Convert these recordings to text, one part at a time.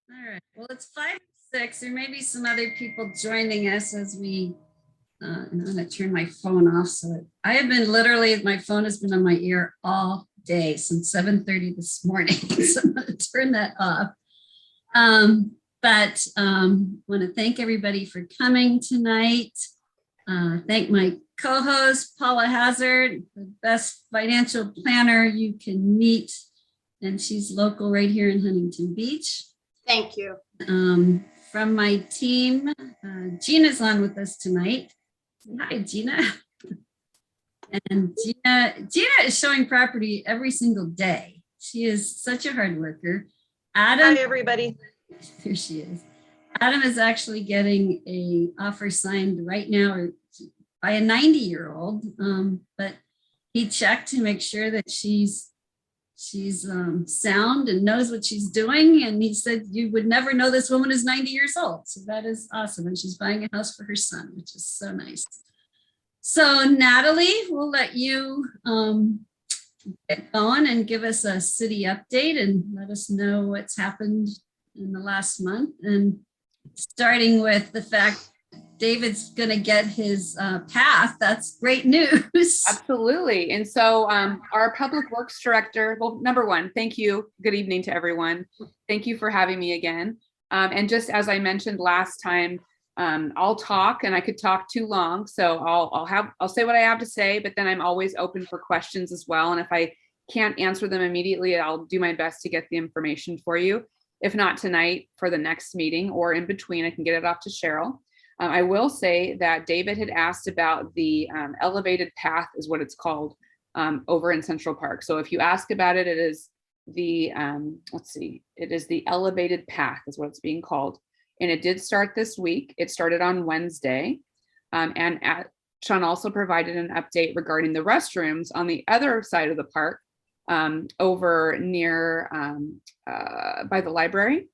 All right. Well, it's 5:06. There may be some other people joining us as we. And I'm going to turn my phone off. So I have been literally, my phone has been on my ear all day since 7:30 this morning. So I'm going to turn that off. But want to thank everybody for coming tonight. Thank my co-host, Paula Hazard, the best financial planner you can meet. And she's local right here in Huntington Beach. Thank you. From my team, Gina's on with us tonight. Hi, Gina. And Gina is showing property every single day. She is such a hard worker. Adam. Hi, everybody. There she is. Adam is actually getting a offer signed right now by a 90-year-old, but he checked to make sure that she's sound and knows what she's doing. And he said, you would never know this woman is 90 years old. So that is awesome. And she's buying a house for her son, which is so nice. So Natalie, we'll let you get going and give us a city update and let us know what's happened in the last month. And starting with the fact David's going to get his path. That's great news. Absolutely. And so our public works director, well, number one, thank you. Good evening to everyone. Thank you for having me again. And just as I mentioned last time, I'll talk and I could talk too long. So I'll say what I have to say, but then I'm always open for questions as well. And if I can't answer them immediately, I'll do my best to get the information for you. If not tonight, for the next meeting or in between, I can get it off to Cheryl. I will say that David had asked about the elevated path is what it's called over in Central Park. So if you ask about it, it is the, it is the elevated path is what it's being called. And it did start this week. It started on Wednesday. Sean also provided an update regarding the restrooms on the other side of the park over near by the library.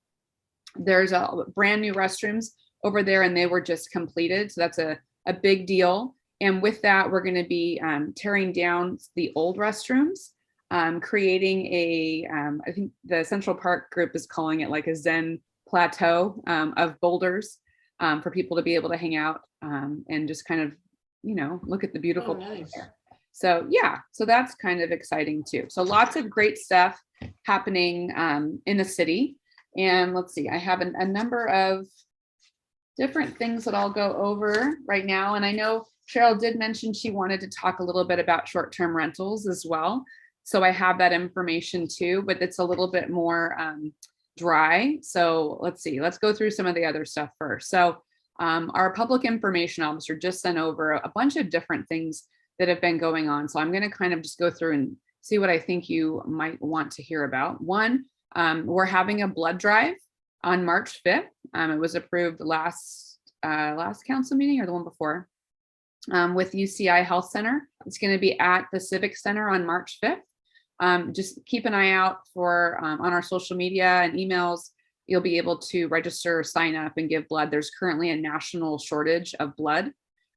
There's a brand new restrooms over there and they were just completed. So that's a big deal. And with that, we're going to be tearing down the old restrooms, creating a, I think the Central Park group is calling it like a Zen plateau of boulders for people to be able to hang out and just kind of, look at the beautiful place there. So yeah, so that's kind of exciting too. So lots of great stuff happening in the city. And let's see, I have a number of different things that I'll go over right now. And I know Cheryl did mention she wanted to talk a little bit about short-term rentals as well. So I have that information too, but it's a little bit more dry. So let's see, let's go through some of the other stuff first. So our public information officer just sent over a bunch of different things that have been going on. So I'm going to kind of just go through and see what I think you might want to hear about. One, we're having a blood drive on March 5th. It was approved last council meeting or the one before with UCI Health Center. It's going to be at the Civic Center on March 5th. Just keep an eye out for on our social media and emails. You'll be able to register, sign up, and give blood. There's currently a national shortage of blood,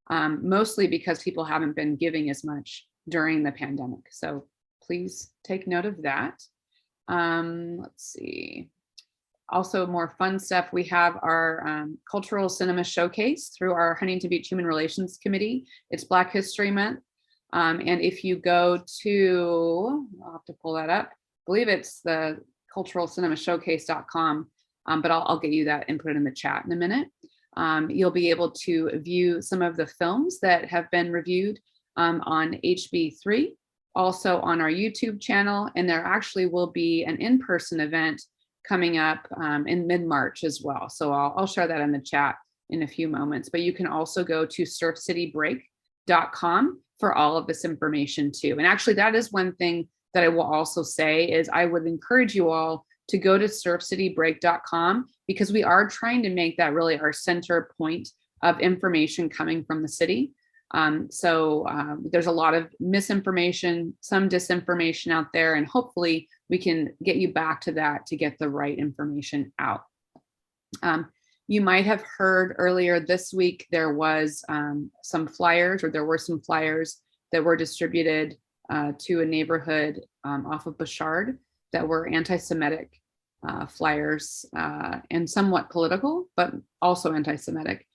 mostly because people haven't been giving as much during the pandemic. So please take note of that. Let's see. Also more fun stuff. We have our cultural cinema showcase through our Huntington Beach Human Relations Committee. It's Black History Month. And if you go to, I'll have to pull that up. I believe it's the culturalcinemashowcase.com, but I'll get you that and put it in the chat in a minute. You'll be able to view some of the films that have been reviewed on HB3, also on our YouTube channel. And there actually will be an in-person event coming up in mid-March as well. So I'll share that in the chat in a few moments, but you can also go to surfcitybreak.com for all of this information too. And actually that is one thing that I will also say is I would encourage you all to go to surfcitybreak.com because we are trying to make that really our center point of information coming from the city. There's a lot of misinformation, some disinformation out there, and hopefully we can get you back to that to get the right information out. You might have heard earlier this week, there was some flyers that were distributed to a neighborhood off of Bouchard that were anti-Semitic. flyers and somewhat political, but also anti-Semitic.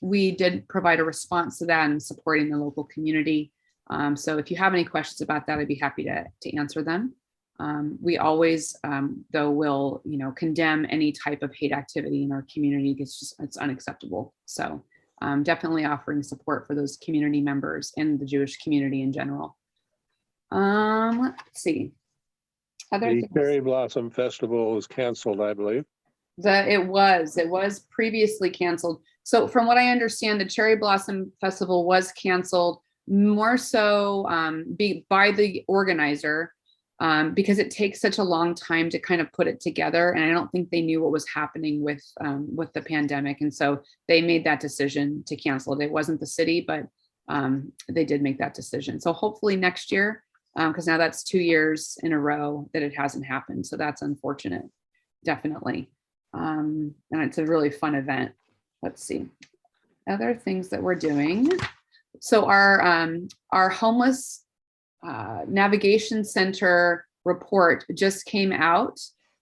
We did provide a response to that and supporting the local community. So if you have any questions about that, I'd be happy to answer them. We always, though, will condemn any type of hate activity in our community. It's unacceptable. So definitely offering support for those community members and the Jewish community in general. Let's see. The Cherry Blossom Festival was canceled, I believe. It was previously canceled. So from what I understand, the Cherry Blossom Festival was canceled more so by the organizer because it takes such a long time to kind of put it together. And I don't think they knew what was happening with the pandemic. And so they made that decision to cancel it. It wasn't the city, but they did make that decision. So hopefully next year, because now that's 2 years in a row that it hasn't happened. So that's unfortunate, definitely. And it's a really fun event. Let's see. Other things that we're doing. So our homeless navigation center report just came out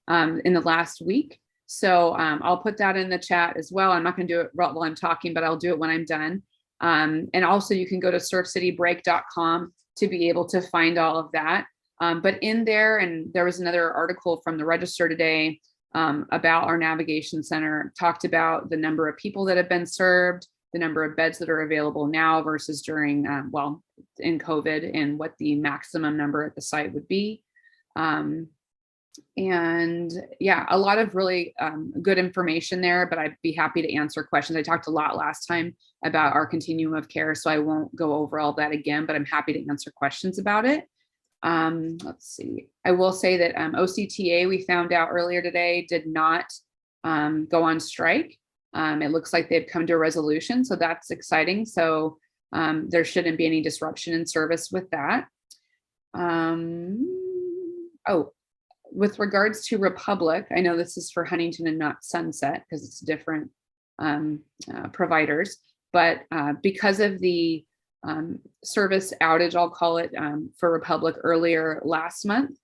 in the last week. So I'll put that in the chat as well. I'm not going to do it while I'm talking, but I'll do it when I'm done. And also you can go to surfcitybreak.com to be able to find all of that. But in there, and there was another article from the Register today about our navigation center, talked about the number of people that have been served, the number of beds that are available now versus during, in COVID, and what the maximum number at the site would be. And yeah, a lot of really good information there, but I'd be happy to answer questions. I talked a lot last time about our continuum of care, so I won't go over all that again, but I'm happy to answer questions about it. Let's see. I will say that OCTA, we found out earlier today, did not go on strike. It looks like they've come to a resolution, so that's exciting. So there shouldn't be any disruption in service with that. With regards to Republic, I know this is for Huntington and not Sunset because it's different providers, but because of the service outage, I'll call it, for Republic earlier last month,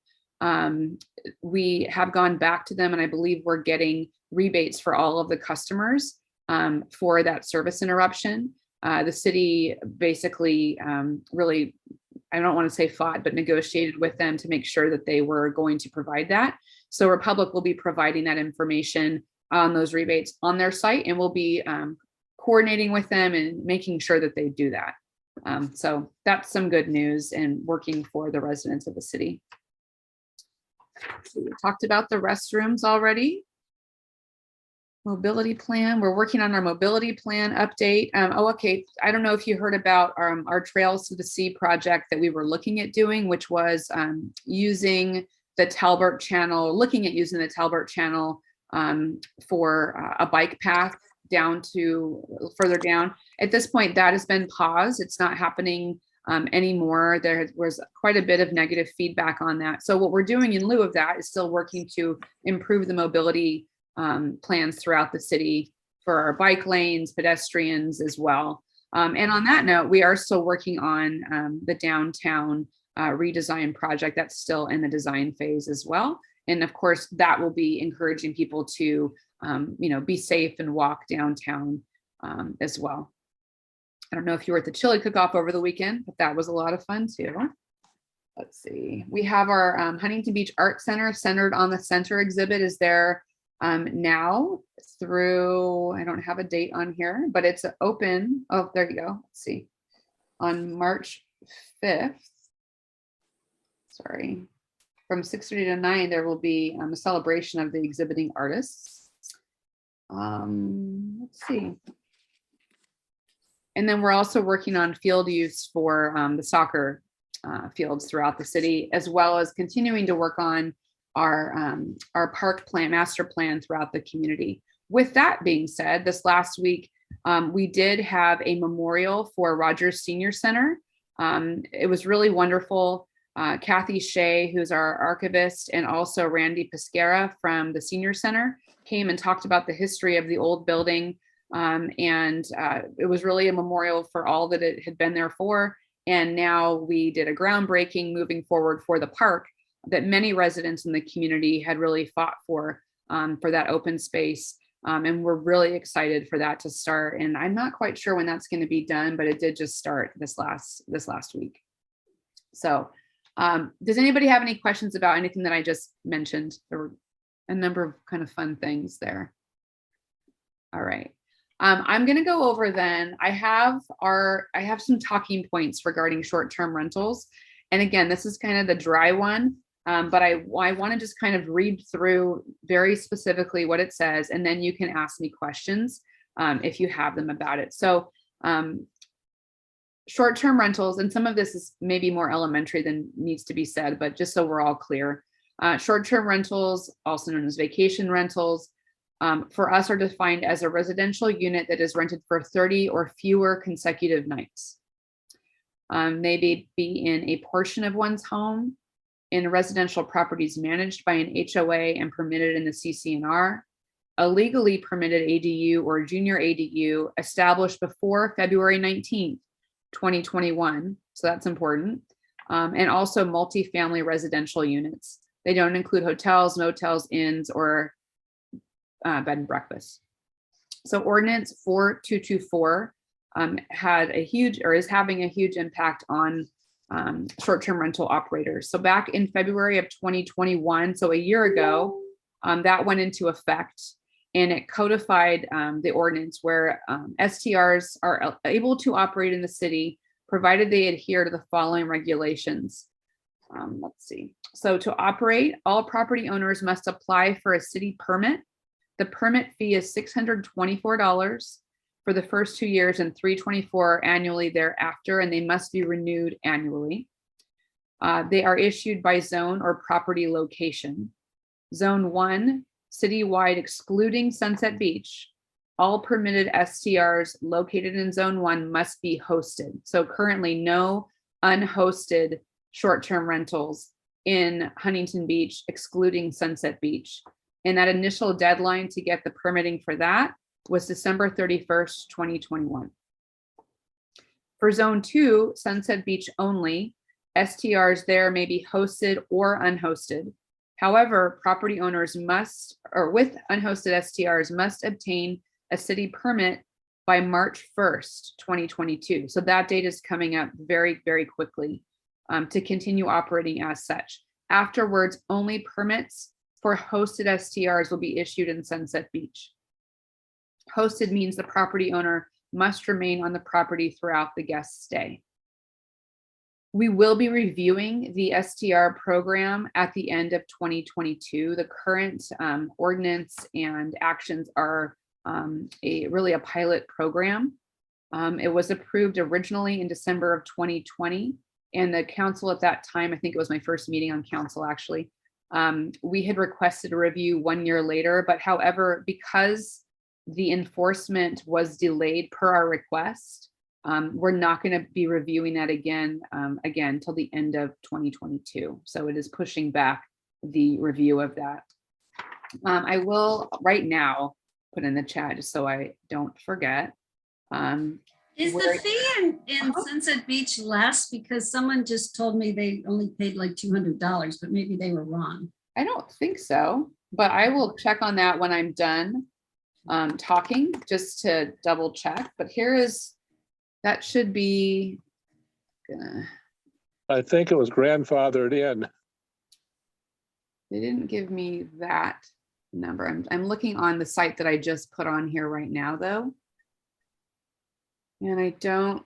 we have gone back to them, and I believe we're getting rebates for all of the customers for that service interruption. The city basically really, I don't want to say fought, but negotiated with them to make sure that they were going to provide that. So Republic will be providing that information on those rebates on their site, and we'll be coordinating with them and making sure that they do that. So that's some good news and working for the residents of the city. So we talked about the restrooms already. Mobility plan. We're working on our mobility plan update. Okay. I don't know if you heard about our Trails to the Sea project that we were looking at doing, which was using the Talbert Channel, looking at using the Talbert Channel for a bike path down to further down. At this point, that has been paused. It's not happening anymore. There was quite a bit of negative feedback on that. So what we're doing in lieu of that is still working to improve the mobility plans throughout the city for our bike lanes, pedestrians as well. And on that note, we are still working on the downtown redesign project that's still in the design phase as well. And of course, that will be encouraging people to, be safe and walk downtown as well. I don't know if you were at the chili cook-off over the weekend, but that was a lot of fun too. Let's see. We have our Huntington Beach Art Center centered on the center exhibit is there now through, I don't have a date on here, but it's open. Oh, there you go. Let's see. On March 5th, sorry, from 6:30 to 9, there will be a celebration of the exhibiting artists. Let's see. And then we're also working on field use for the soccer fields throughout the city, as well as continuing to work on our park plan, master plan throughout the community. With that being said, this last week, we did have a memorial for Rogers Senior Center. It was really wonderful. Kathy Shea, who's our archivist, and also Randy Pesquera from the Senior Center came and talked about the history of the old building. It was really a memorial for all that it had been there for. And now we did a groundbreaking moving forward for the park. that many residents in the community had really fought for that open space. And we're really excited for that to start. And I'm not quite sure when that's going to be done, but it did just start this last week. So does anybody have any questions about anything that I just mentioned? There were a number of kind of fun things there. All right. I'm going to go over then. I have some talking points regarding short-term rentals. And again, this is kind of the dry one, but I want to just kind of read through very specifically what it says, and then you can ask me questions if you have them about it. So short-term rentals, and some of this is maybe more elementary than needs to be said, but just so we're all clear, short-term rentals, also known as vacation rentals, for us are defined as a residential unit that is rented for 30 or fewer consecutive nights. They may be in a portion of one's home, in residential properties managed by an HOA and permitted in the CC&R, a legally permitted ADU or junior ADU established before February 19th, 2021. So that's important. And also multifamily residential units. They don't include hotels, motels, inns, or bed and breakfast. So Ordinance 4224 had a huge, or is having a huge impact on short-term rental operators. So back in February of 2021, so a year ago, that went into effect, and it codified the ordinance where STRs are able to operate in the city, provided they adhere to the following regulations. Let's see. So to operate, all property owners must apply for a city permit. The permit fee is $624 for the first 2 years and $324 annually thereafter, and they must be renewed annually. They are issued by zone or property location. Zone 1, citywide excluding Sunset Beach. All permitted STRs located in Zone 1 must be hosted. So currently no unhosted short-term rentals in Huntington Beach, excluding Sunset Beach. And that initial deadline to get the permitting for that was December 31st, 2021. For Zone 2, Sunset Beach only, STRs there may be hosted or unhosted. However, property owners must, or with unhosted STRs, must obtain a city permit by March 1st, 2022. So that date is coming up very, very quickly to continue operating as such. Afterwards, only permits for hosted STRs will be issued in Sunset Beach. Hosted means the property owner must remain on the property throughout the guest stay. We will be reviewing the STR program at the end of 2022. The current ordinance and actions are really a pilot program. It was approved originally in December of 2020, and the council at that time, I think it was my first meeting on council actually, we had requested a review 1 year later, but however, because the enforcement was delayed per our request, we're not going to be reviewing that again till the end of 2022. So it is pushing back the review of that. I will right now put in the chat just so I don't forget. Is the fee in Sunset Beach less? Because someone just told me they only paid like $200, but maybe they were wrong. I don't think so, but I will check on that when I'm done talking, just to double check. But that should be. I think it was grandfathered in. They didn't give me that number. I'm looking on the site that I just put on here right now, though. And I don't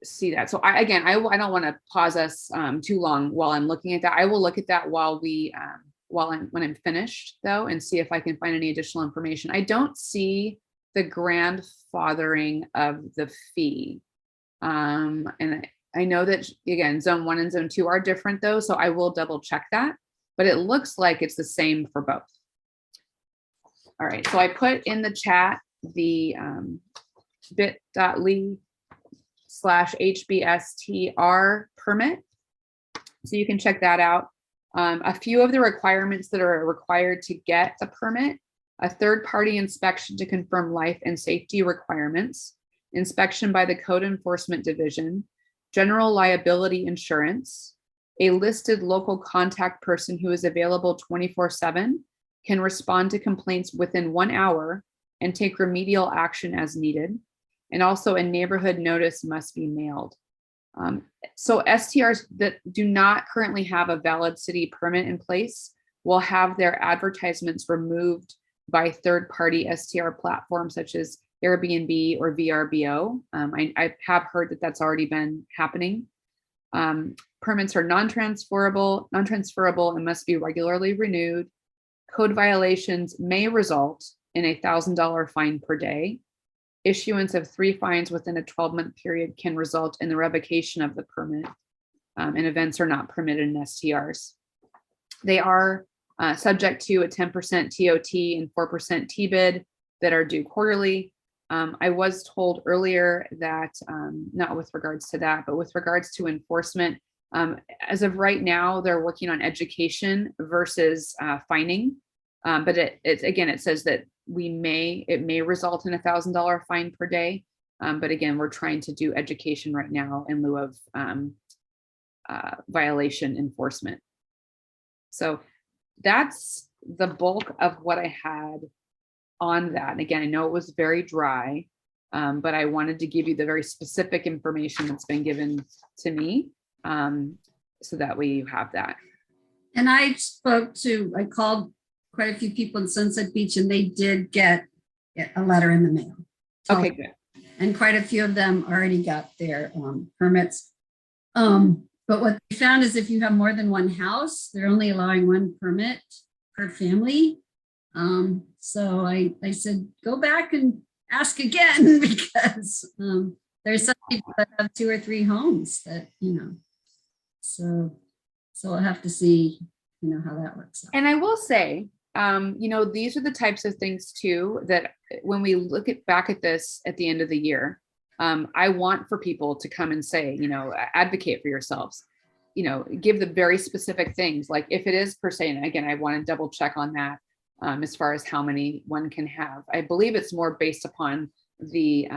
see that. So I don't want to pause us too long while I'm looking at that. I will look at that when I'm finished though, and see if I can find any additional information. I don't see the grandfathering of the fee. And I know that again, Zone 1 and Zone 2 are different though. So I will double check that, but it looks like it's the same for both. All right. So I put in the chat the bit.ly/HBSTR permit. So you can check that out. A few of the requirements that are required to get a permit: a third-party inspection to confirm life and safety requirements, inspection by the Code Enforcement Division, general liability insurance, A listed local contact person who is available 24/7 can respond to complaints within 1 hour and take remedial action as needed. And also a neighborhood notice must be mailed. So STRs that do not currently have a valid city permit in place will have their advertisements removed by third-party STR platforms such as Airbnb or VRBO. I have heard that that's already been happening. Permits are non-transferable and must be regularly renewed. Code violations may result in a $1,000 fine per day. Issuance of 3 fines within a 12-month period can result in the revocation of the permit, and events are not permitted in STRs. They are subject to a 10% TOT and 4% TBID that are due quarterly. I was told earlier that, not with regards to that, but with regards to enforcement, as of right now, they're working on education versus fining. But it says that it may result in a $1,000 fine per day. But again, we're trying to do education right now in lieu of violation enforcement. So that's the bulk of what I had on that. And again, I know it was very dry, but I wanted to give you the very specific information that's been given to me, so that way you have that. And I called quite a few people in Sunset Beach, and they did get a letter in the mail. Okay, good. And quite a few of them already got their permits. But what they found is if you have more than one house, they're only allowing 1 permit per family. So I said, go back and ask again, because there's some people that have 2 or 3 homes that, so we'll have to see, how that works out. And I will say, these are the types of things too, that when we look back at this at the end of the year, I want for people to come and say, advocate for yourselves, give the very specific things, like if it is per se, and again, I want to double check on that, as far as how many one can have. I believe it's more based upon the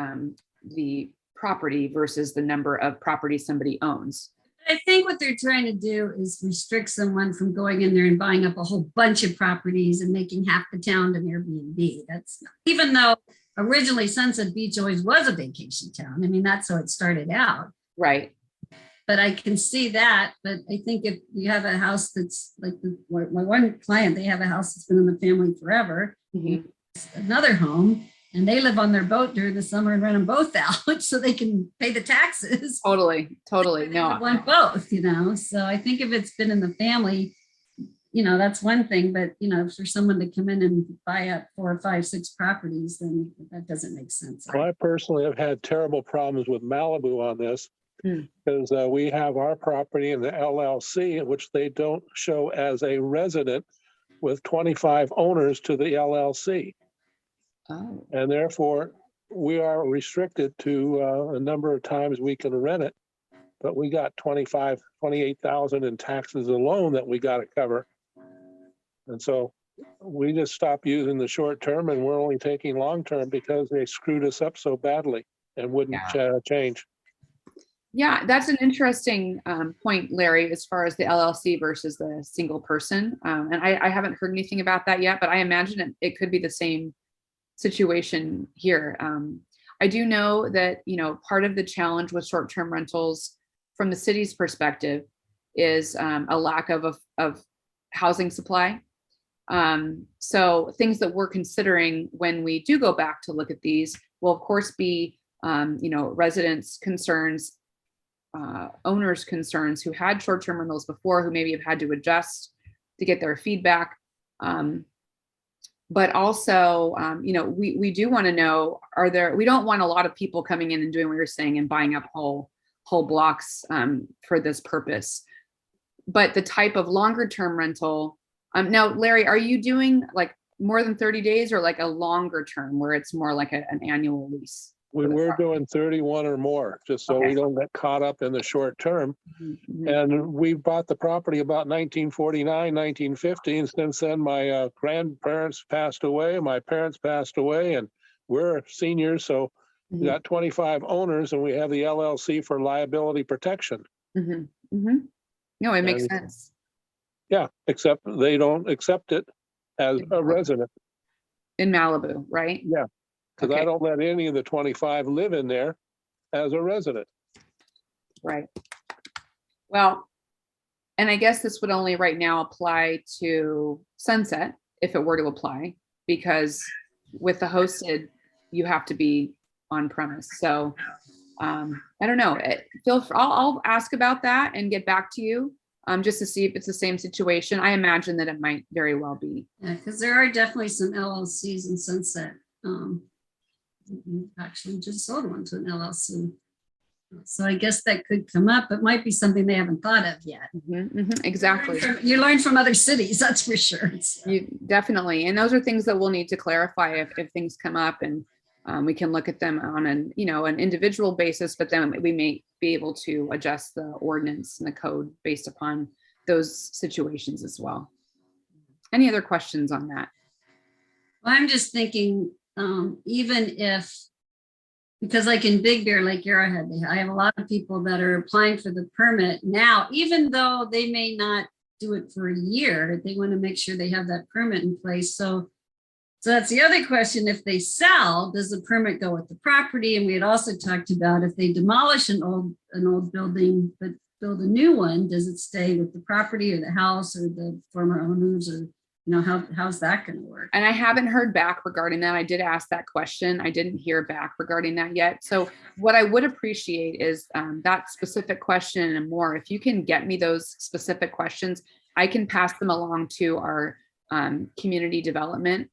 property versus the number of properties somebody owns. I think what they're trying to do is restrict someone from going in there and buying up a whole bunch of properties and making half the town an Airbnb. That's even though originally Sunset Beach always was a vacation town. I mean, that's how it started out. Right. But I can see that. But I think if you have a house that's like my one client, they have a house that's been in the family forever, another home, and they live on their boat during the summer and rent them both out so they can pay the taxes. Totally. No, want both, So I think if it's been in the family, that's one thing. But for someone to come in and buy up 4, 5, 6 properties, then that doesn't make sense. Well, I personally have had terrible problems with Malibu on this, because we have our property in the LLC, which they don't show as a resident, with 25 owners to the LLC. Oh. And therefore, we are restricted to a number of times we can rent it, but we got 28,000 in taxes alone that we got to cover. And so we just stopped using the short term, and we're only taking long term because they screwed us up so badly and wouldn't change. Yeah, that's an interesting point, Larry, as far as the LLC versus the single person. And I haven't heard anything about that yet, but I imagine it could be the same situation here. I do know that, part of the challenge with short-term rentals from the city's perspective is a lack of housing supply. So things that we're considering when we do go back to look at these will of course be, residents' concerns, owners' concerns who had short-term rentals before, who maybe have had to adjust to get their feedback. But also, we do want to know, we don't want a lot of people coming in and doing what you're saying and buying up whole blocks for this purpose. But the type of longer term rental, now, Larry, are you doing like more than 30 days or like a longer term where it's more like an annual lease? We're doing 31 or more, just so we don't get caught up in the short term. And we bought the property about 1949, 1950. And since then, my grandparents passed away, my parents passed away, and we're seniors. So we got 25 owners, and we have the LLC for liability protection. No, it makes And- sense. Yeah, except they don't accept it as a resident, In Malibu, right? because I Okay. don't let any of the 25 live in there as a resident. Right. Well, and I guess this would only right now apply to Sunset if it were to apply, because with the hosted, you have to be on premise. So I don't know. I'll ask about that and get back to you just to see if it's the same situation. I imagine that it might very well be. Yeah, because there are definitely some LLCs in Sunset. We actually just sold one to an LLC. So I guess that could come up. It might be something they haven't thought of yet. Exactly. You learn from other cities, that's for sure. So, You definitely, and those are things that we'll need to clarify if things come up, and we can look at them on an individual basis, but then we may be able to adjust the ordinance and the code based upon those situations as well. Any other questions on that? well, I'm just thinking, even if, because like in Big Bear, Lake Arrowhead, I have a lot of people that are applying for the permit now, even though they may not do it for a year, they want to make sure they have that permit in place. So that's the other question. If they sell, does the permit go with the property? And we had also talked about if they demolish an old building, but build a new one, does it stay with the property or the house or the former owners, or how's that going to work? And I haven't heard back regarding that. I did ask that question. I didn't hear back regarding that yet. So what I would appreciate is that specific question and more. If you can get me those specific questions, I can pass them along to our community development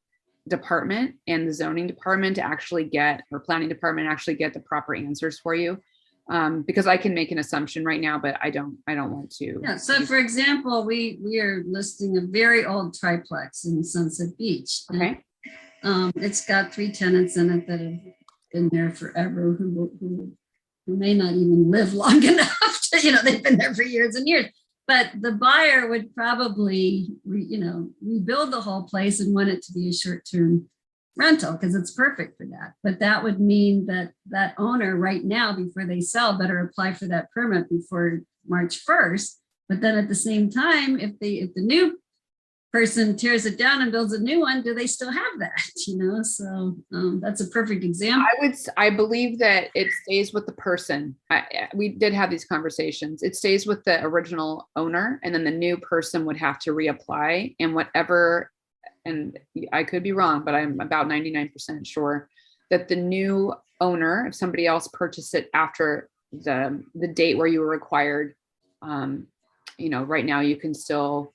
department and the zoning department to actually get, or planning department actually get the proper answers for you. Because I can make an assumption right now, but I don't want to. Yeah, so for example, we are listing a very old triplex in Sunset Beach. Okay. It's got 3 tenants in it that have been there forever, who may not even live long enough to, they've been there for years and years. But the buyer would probably, rebuild the whole place and want it to be a short-term rental because it's perfect for that. But that would mean that that owner right now, before they sell, better apply for that permit before March 1st. But then at the same time, if the new person tears it down and builds a new one, do they still have that? So that's a perfect example. I believe that it stays with the person. We did have these conversations. It stays with the original owner, and then the new person would have to reapply, and whatever. And I could be wrong, but I'm about 99% sure that the new owner, if somebody else purchased it after the date where you were required, right now you can still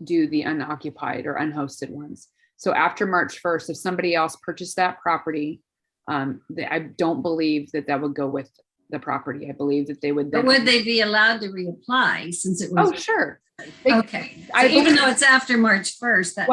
do the unoccupied or unhosted ones. So after March 1st, if somebody else purchased that property, I don't believe that would go with the property. I believe that they would then. But would they be allowed to reapply since it was? Oh, sure. Okay. So even though it's after March 1st, that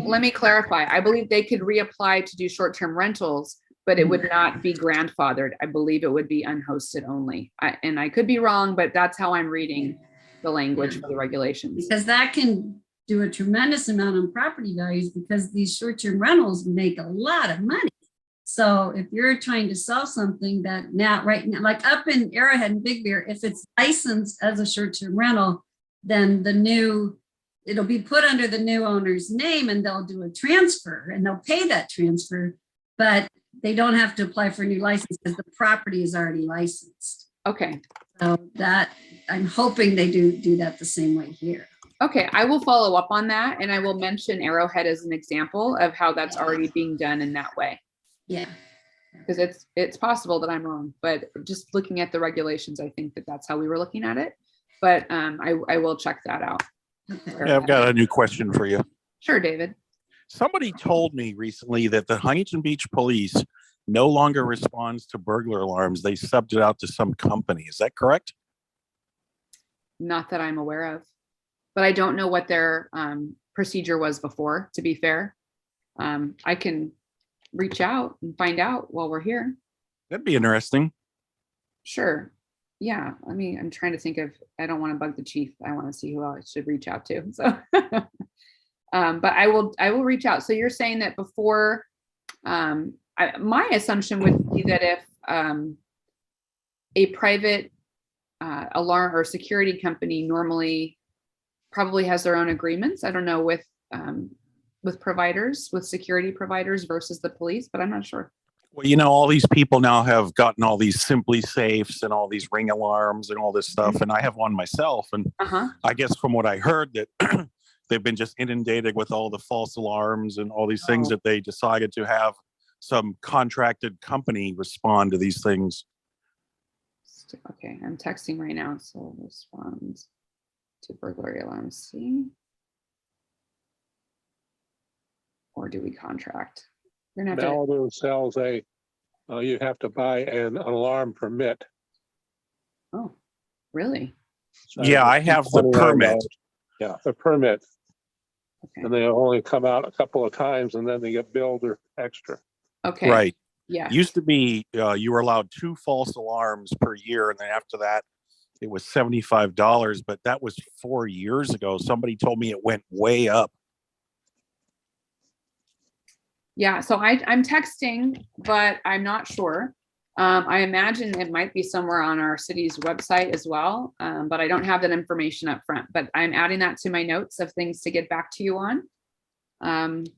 let me clarify. I believe they could reapply to do short-term rentals, but it would not be grandfathered. I believe it would be unhosted only. And I could be wrong, but that's how I'm reading the language for the regulations. Because that can do a tremendous amount on property values, because these short-term rentals make a lot of money. So if you're trying to sell something that right now, like up in Arrowhead and Big Bear, if it's licensed as a short-term rental, then it'll be put under the new owner's name, and they'll do a transfer and they'll pay that transfer, but they don't have to apply for a new license because the property is already licensed. Okay. So that, I'm hoping they do that the same way here. Okay, I will follow up on that, and I will mention Arrowhead as an example of how that's already being done in that way. Yeah. Because it's possible that I'm wrong, but just looking at the regulations, I think that that's how we were looking at it. But I will check that out. Okay. Yeah, I've got a new question for you. Sure, David. Somebody told me recently that the Huntington Beach Police no longer responds to burglar alarms. They subbed it out to some company. Is that correct? Not that I'm aware of, but I don't know what their procedure was before, to be fair. I can reach out and find out while we're here. That'd be interesting. Sure. Yeah. I mean, I'm trying to think of, I don't want to bug the chief. I want to see who I should reach out to. So, but I will reach out. So you're saying that before, my assumption would be that if a private alarm or security company normally probably has their own agreements. I don't know with providers, with security providers versus the police, but I'm not sure. Well, all these people now have gotten all these Simply Safes and all these Ring alarms and all this stuff. And I have one myself. And I guess from what I heard that they've been just inundated with all the false alarms and all these things that they decided to have some contracted company respond to these things. Okay, I'm texting right now. So respond to burglary alarms. See? Or do we contract? We're gonna have to. Malibu sells you have to buy an alarm permit. Oh, really? So Yeah, I have the $29. permit. Yeah, the permit. Okay. And they only come out a couple of times and then they get billed or extra. Okay. Right. Yeah. Used to be you were allowed 2 false alarms per year. And then after that, it was $75. But that was 4 years ago. Somebody told me it went way up. Yeah, so I'm texting, but I'm not sure. I imagine it might be somewhere on our city's website as well, but I don't have that information up front. But I'm adding that to my notes of things to get back to you on. And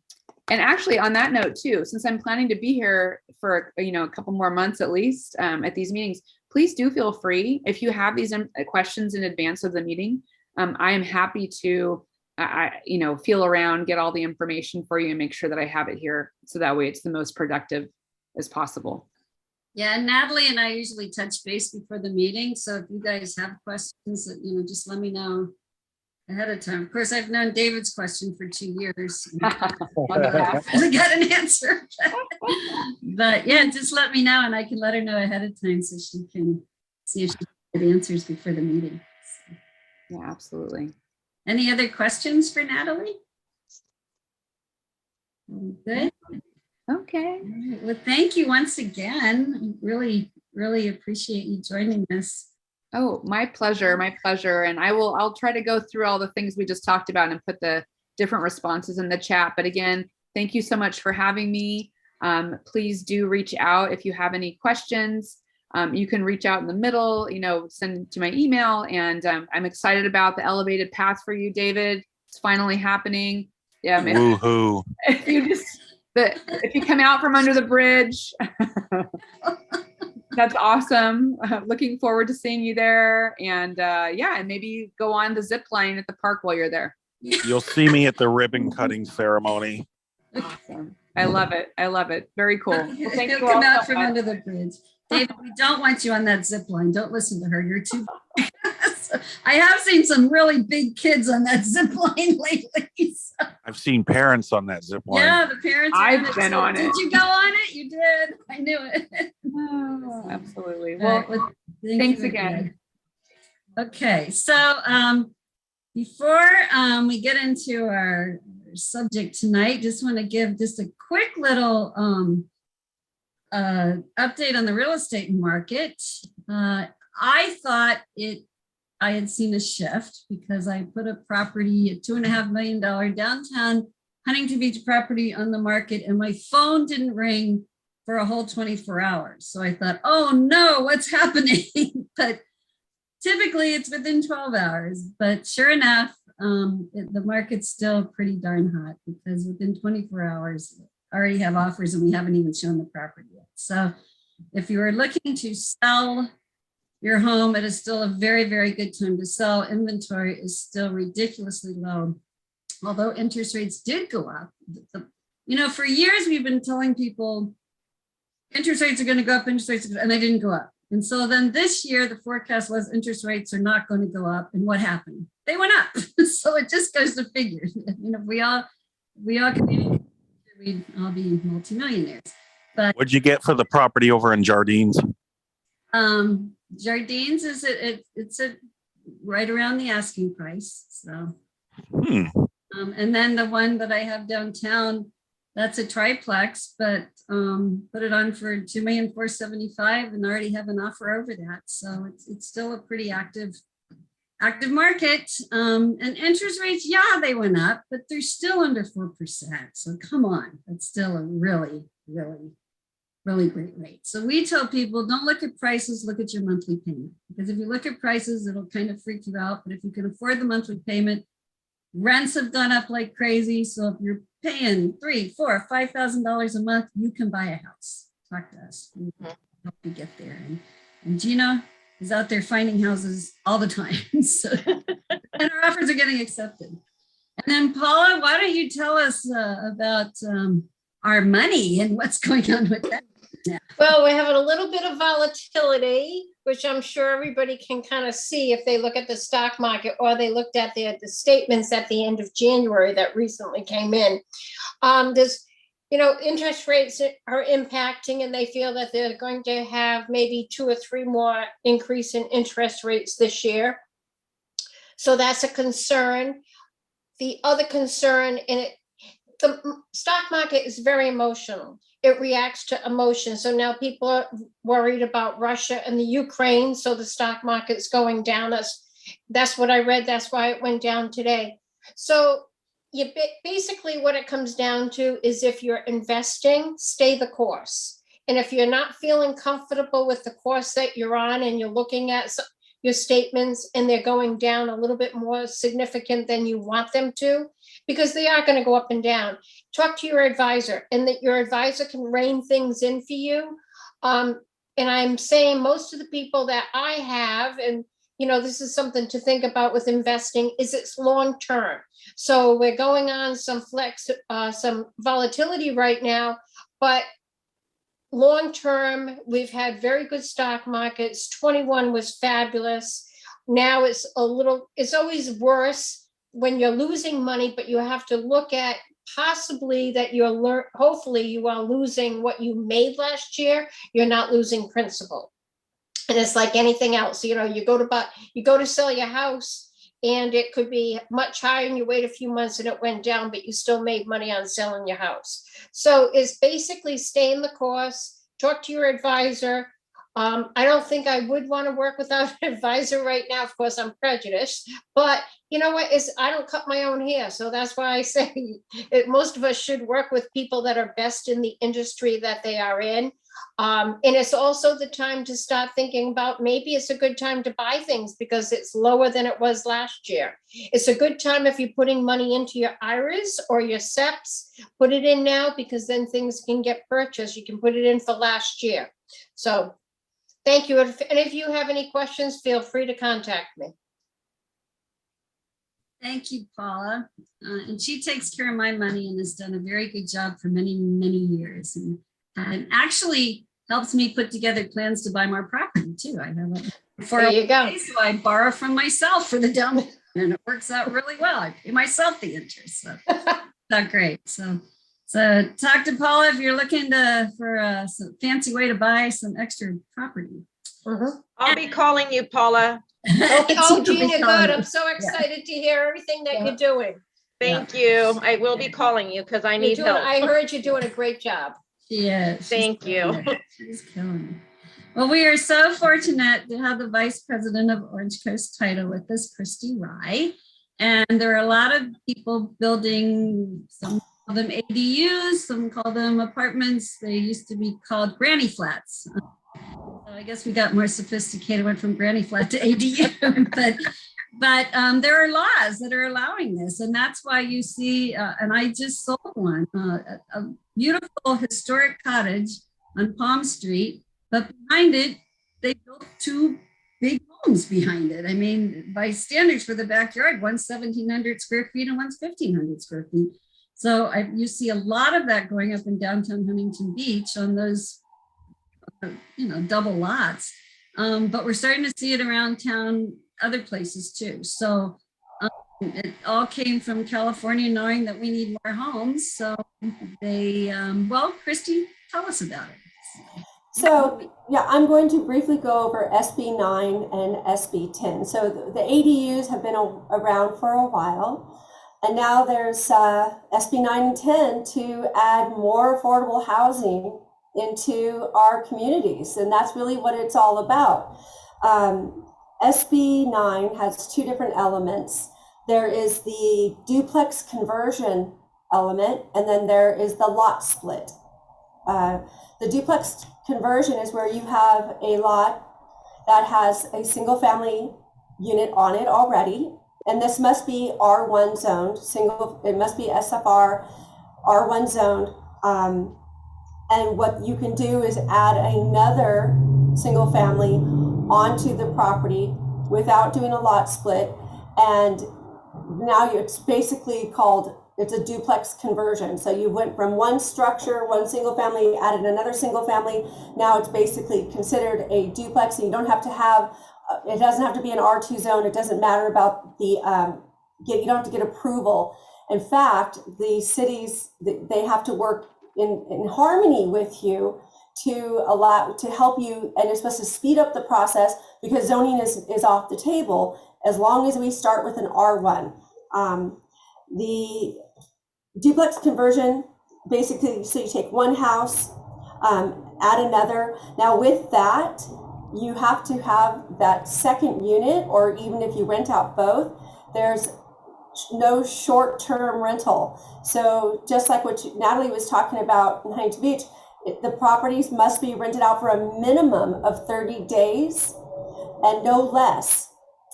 actually, on that note too, since I'm planning to be here for a couple more months at least at these meetings, please do feel free if you have these questions in advance of the meeting. I am happy to. Feel around, get all the information for you and make sure that I have it here. So that way it's the most productive as possible. Yeah, and Natalie and I usually touch base before the meeting. So if you guys have questions that, just let me know ahead of time. Of course, I've known David's question for 2 years. I got an answer. But yeah, just let me know and I can let her know ahead of time so she can see if she can get answers before the meeting. So. Yeah, absolutely. Any other questions for Natalie? Good. Okay. All right. Well, thank you once again. I really appreciate you joining us. Oh, my pleasure. My pleasure. And I'll try to go through all the things we just talked about and put the different responses in the chat. But again, thank you so much for having me. Please do reach out if you have any questions. You can reach out in the middle, send to my email. And I'm excited about the elevated path for you, David. It's finally happening. Yeah. Woohoo. If you come out from under the bridge, that's awesome. Looking forward to seeing you there. And and maybe go on the zip line at the park while you're there. You'll see me at the ribbon cutting ceremony. Awesome. I love it. I love it. Very cool. Well, thank He'll you come all out so from much. under the bridge. David, we don't want you on that zip line. Don't listen to her. You're too. I have seen some really big kids on that zip line lately. So. I've seen parents on that zip line. Yeah, the parents. I've been too. on it. Did you go on it? You did. I knew it. Oh, absolutely. All Well, right, thanks you again. Okay, so before we get into our subject tonight, just want to give just a quick little update on the real estate market. I thought I had seen a shift because I put a property, a $2.5 million downtown Huntington Beach property on the market, and my phone didn't ring for a whole 24 hours. So I thought, oh no, what's happening? But typically it's within 12 hours. But sure enough, the market's still pretty darn hot because within 24 hours, I already have offers and we haven't even shown the property yet. So if you are looking to sell your home, it is still a very, very good time to sell. Inventory is still ridiculously low. Although interest rates did go up. For years we've been telling people interest rates are going to go up, and they didn't go up. And so then this year, the forecast was interest rates are not going to go up. And what happened? They went up. So it just goes to figure. If we all can, we'd all be multimillionaires. But What'd you get for the property over in Jardines? Jardines is it's right around the asking price. So, and then the one that I have downtown, that's a triplex, but put it on for $2,475,000 and already have an offer over that. So it's still a pretty active market. And interest rates, yeah, they went up, but they're still under 4%. So come on, that's still a really, really really great rate. So we tell people, don't look at prices, look at your monthly payment. Because if you look at prices, it'll kind of freak you out. But if you can afford the monthly payment, rents have gone up like crazy. So if you're paying $3,000, $4,000, $5,000 a month, you can buy a house. Talk to us. We can help you get there. And Gina is out there finding houses all the time. So, and our offers are getting accepted. And then Paula, why don't you tell us about our money and what's going on with that? Yeah. Well, we're having a little bit of volatility, which I'm sure everybody can kind of see if they look at the stock market or they looked at the statements at the end of January that recently came in. There's, interest rates are impacting, and they feel that they're going to have maybe 2 or 3 more increase in interest rates this year. So that's a concern. The other concern the stock market is very emotional. It reacts to emotion. So now people are worried about Russia and the Ukraine. So the stock market's going down. That's what I read. That's why it went down today. So basically what it comes down to is if you're investing, stay the course. And if you're not feeling comfortable with the course that you're on and you're looking at your statements and they're going down a little bit more significant than you want them to, because they are going to go up and down, talk to your advisor, and that your advisor can rein things in for you. And I'm saying most of the people that I have, and this is something to think about with investing, is it's long term. So we're going on some some volatility right now, but long term, we've had very good stock markets. 21 was fabulous. Now it's always worse when you're losing money, but you have to look at possibly that hopefully you are losing what you made last year. You're not losing principal. And it's like anything else, you go to sell your house and it could be much higher and you wait a few months and it went down, but you still made money on selling your house. So it's basically stay in the course, talk to your advisor. I don't think I would want to work without an advisor right now. Of course, I'm prejudiced, but you know what? I don't cut my own hair. So that's why I say most of us should work with people that are best in the industry that they are in. And it's also the time to start thinking about maybe it's a good time to buy things because it's lower than it was last year. It's a good time if you're putting money into your IRAs or your SEPs, put it in now because then things can get purchased. You can put it in for last year. So thank you. And if you have any questions, feel free to contact me. Thank you, Paula. And she takes care of my money and has done a very good job for many, many years. And actually helps me put together plans to buy more property too. I have There you go. So I borrow from myself for the down payment, and it works out really well. I pay myself the interest. So not great. So talk to Paula if you're looking for some fancy way to buy some extra property. Mm-hmm. I'll be calling you, Paula. Oh, Gina, good. I'm so excited to hear everything that you're doing. Thank you. I will be calling you because I need help. I heard you're doing a great job. Yeah. Thank you. She's killing it. Well, we are so fortunate to have the Vice President of Orange Coast Title with us, Christy Rye. And there are a lot of people building, some call them ADUs, some call them apartments. They used to be called granny flats. So I guess we got more sophisticated, went from granny flat to ADU, but there are laws that are allowing this. And that's why you see, and I just sold one, a beautiful historic cottage on Palm Street, but behind it, they built 2 big homes behind it. I mean, by standards for the backyard, one's 1,700 square feet and one's 1,500 square feet. So you see a lot of that going up in downtown Huntington Beach on those, double lots. But we're starting to see it around town, other places too. So it all came from California knowing that we need more homes. So they, Christy, tell us about it. So yeah, I'm going to briefly go over SB 9 and SB 10. So the ADUs have been around for a while, and now there's SB 9 and 10 to add more affordable housing into our communities, and that's really what it's all about. SB 9 has 2 different elements. There is the duplex conversion element, and then there is the lot split. The duplex conversion is where you have a lot that has a single family unit on it already. And this must be R1 zoned, it must be SFR R1 zoned. And what you can do is add another single family onto the property without doing a lot split. And now it's basically called, it's a duplex conversion. So you went from one structure, one single family, added another single family. Now it's basically considered a duplex, and you don't have to have, it doesn't have to be an R2 zone. It doesn't matter about the, you don't have to get approval. In fact, the cities, they have to work in harmony with you to help you, and it's supposed to speed up the process because zoning is off the table as long as we start with an R1. The duplex conversion, basically, so you take one house, add another. Now with that, you have to have that second unit, or even if you rent out both, there's no short-term rental. So just like what Natalie was talking about in Huntington Beach, the properties must be rented out for a minimum of 30 days and no less.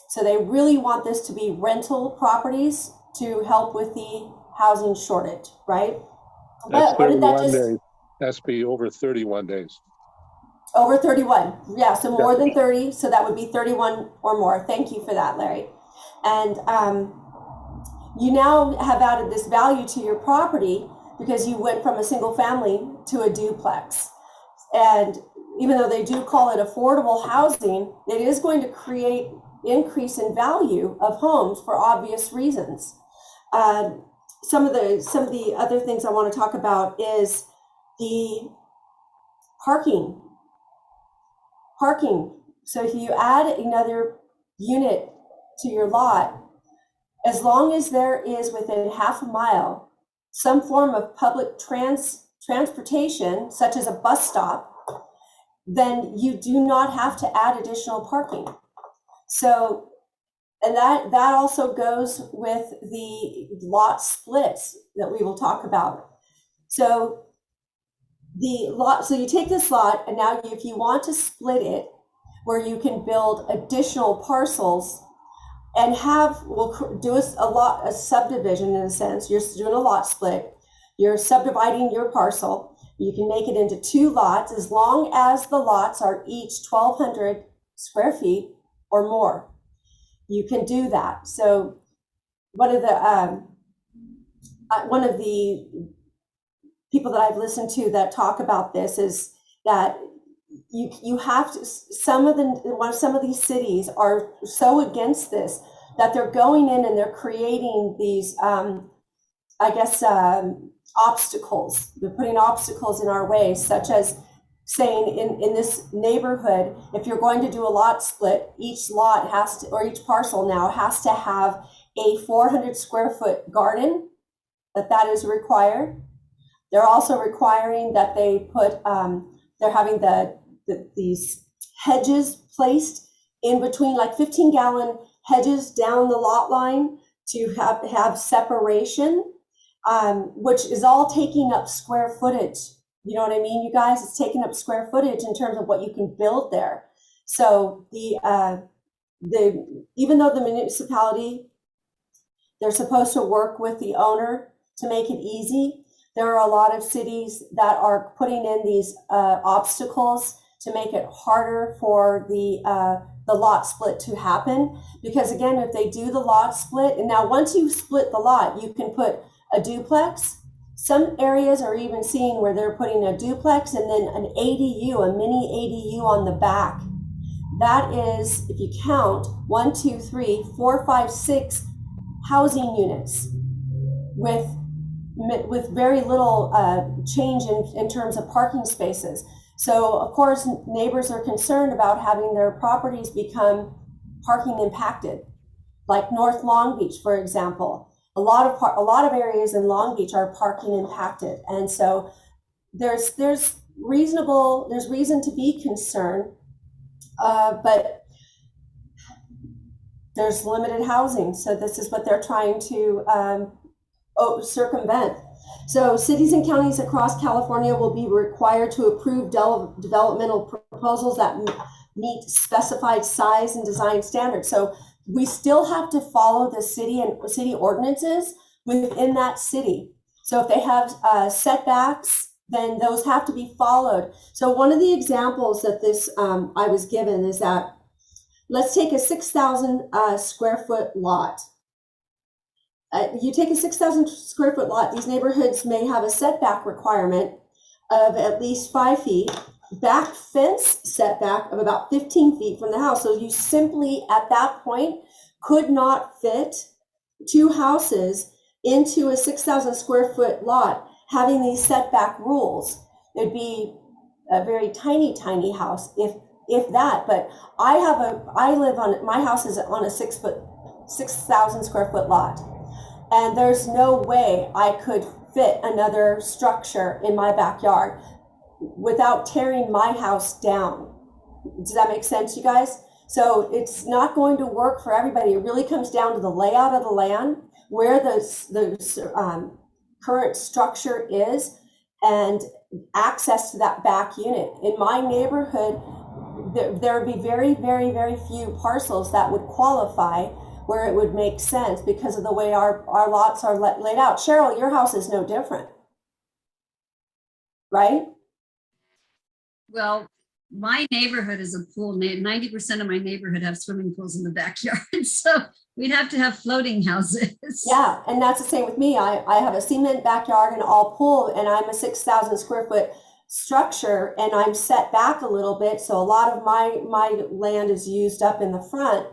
So they really want this to be rental properties to help with the housing shortage, right? That's But what did that 31 just, days. That's be over 31 days. over 31, yeah, so more than 30, so that would be 31 or more. Thank you for that, Larry. And you now have added this value to your property because you went from a single family to a duplex. And even though they do call it affordable housing, it is going to create increase in value of homes for obvious reasons. Some of the other things I want to talk about is the parking. So if you add another unit to your lot, as long as there is within half a mile some form of public transportation, such as a bus stop, then you do not have to add additional parking. So, and that also goes with the lot splits that we will talk about. So so you take this lot, and now if you want to split it, where you can build additional parcels and we'll do a subdivision in a sense. You're doing a lot split. You're subdividing your parcel. You can make it into 2 lots as long as the lots are each 1,200 square feet or more. You can do that. So one of the people that I've listened to that talk about this is that you have to, some of these cities are so against this that they're going in and they're creating these obstacles. They're putting obstacles in our way, such as saying in this neighborhood, if you're going to do a lot split, each lot has to, or each parcel now has to have a 400 square foot garden, that is required. They're also requiring that they put, they're having these hedges placed in between, like 15-gallon hedges down the lot line to have separation, which is all taking up square footage. You know what I mean, you guys? It's taking up square footage in terms of what you can build there. So even though the municipality, they're supposed to work with the owner to make it easy, there are a lot of cities that are putting in these obstacles to make it harder for the lot split to happen. Because again, if they do the lot split, and now once you split the lot, you can put a duplex. Some areas are even seeing where they're putting a duplex and then an ADU, a mini ADU on the back. That is, if you count, 1, 2, 3, 4, 5, 6 housing units with very little change in terms of parking spaces. So of course, neighbors are concerned about having their properties become parking impacted, like North Long Beach, for example. A lot of areas in Long Beach are parking impacted, and so there's reason to be concerned, but there's limited housing. So this is what they're trying to circumvent. So cities and counties across California will be required to approve developmental proposals that meet specified size and design standards. So we still have to follow the city and city ordinances within that city. So if they have setbacks, then those have to be followed. So one of the examples that this I was given is that, let's take a 6,000 square foot lot. You take a 6,000 square foot lot, these neighborhoods may have a setback requirement of at least 5 feet, back fence setback of about 15 feet from the house. So you simply, at that point, could not fit 2 houses into a 6,000 square foot lot having these setback rules. It'd be a very tiny, tiny house, if that. But my house is on a 6,000 square foot lot. And there's no way I could fit another structure in my backyard without tearing my house down. Does that make sense, you guys? So it's not going to work for everybody. It really comes down to the layout of the land, where the current structure is, and access to that back unit. In my neighborhood, there would be very, very, very few parcels that would qualify where it would make sense because of the way our lots are laid out. Cheryl, your house is no different, right? Well, my neighborhood is a pool. 90% of my neighborhood have swimming pools in the backyard. So we'd have to have floating houses. Yeah, and that's the same with me. I have a cement backyard and all pool, and I'm a 6,000 square foot structure, and I'm set back a little bit. So a lot of my land is used up in the front.